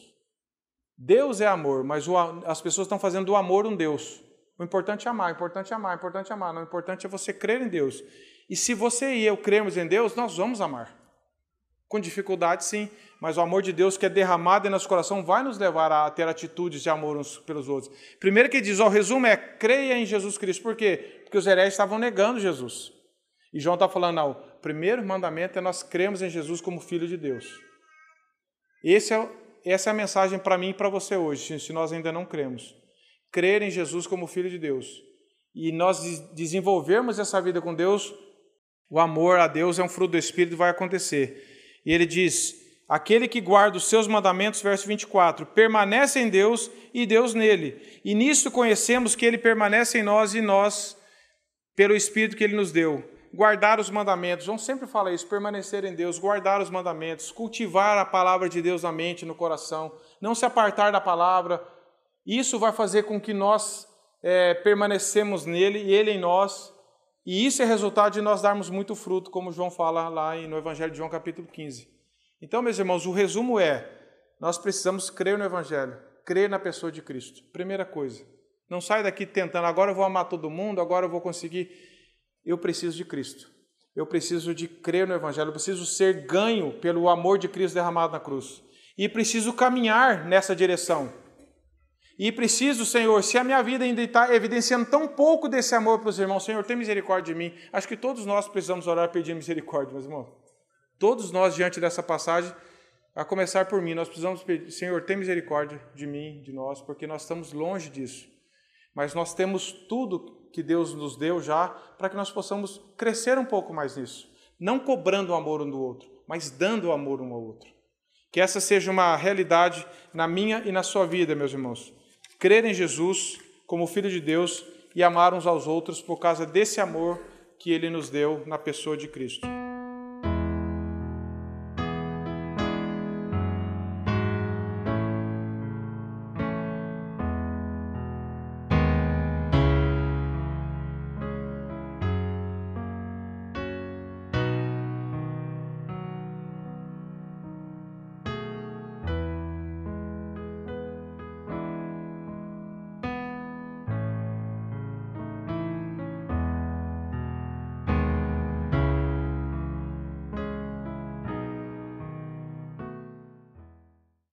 Deus é amor, mas as pessoas estão fazendo do amor um Deus. O importante é amar, o importante é amar, o importante é amar. Não, o importante é você crer em Deus. E se você e eu cremos em Deus, nós vamos amar. Com dificuldade, sim, mas o amor de Deus que é derramado em nosso coração vai nos levar a ter atitudes de amor uns pelos outros. Primeiro que ele diz, o resumo é, creia em Jesus Cristo. Por quê? Porque os hereges estavam negando Jesus. E João está falando, não, o primeiro mandamento é nós cremos em Jesus como Filho de Deus. Essa é a mensagem para mim e para você hoje, se nós ainda não cremos. Crer em Jesus como Filho de Deus. E nós desenvolvermos essa vida com Deus, o amor a Deus é um fruto do Espírito e vai acontecer. E ele diz, aquele que guarda os seus mandamentos, verso 24, permanece em Deus e Deus nele. E nisto conhecemos que ele permanece em nós e nós pelo Espírito que ele nos deu. Guardar os mandamentos, João sempre fala isso, permanecer em Deus, guardar os mandamentos, cultivar a palavra de Deus na mente e no coração, não se apartar da palavra. Isso vai fazer com que nós permanecemos nele e ele em nós. E isso é resultado de nós darmos muito fruto, como João fala lá no Evangelho de João, capítulo 15. Então, meus irmãos, o resumo é, nós precisamos crer no Evangelho, crer na pessoa de Cristo. Primeira coisa. Não sai daqui tentando, agora eu vou amar todo mundo, agora eu vou conseguir. Eu preciso de Cristo. Eu preciso de crer no Evangelho, eu preciso ser ganho pelo amor de Cristo derramado na cruz. E preciso caminhar nessa direção. E preciso, Senhor, se a minha vida ainda está evidenciando tão pouco desse amor para os irmãos, Senhor, tem misericórdia de mim. Acho que todos nós precisamos orar pedindo misericórdia, meus irmãos. Todos nós, diante dessa passagem, A começar por mim, nós precisamos pedir, Senhor, tem misericórdia de mim, de nós, porque nós estamos longe disso. Mas nós temos tudo que Deus nos deu já para que nós possamos crescer um pouco mais nisso. Não cobrando o amor um do outro, mas dando o amor um ao outro. Que essa seja uma realidade na minha e na sua vida, meus irmãos. Crer em Jesus como Filho de Deus e amar uns aos outros por causa desse amor que Ele nos deu na pessoa de Cristo.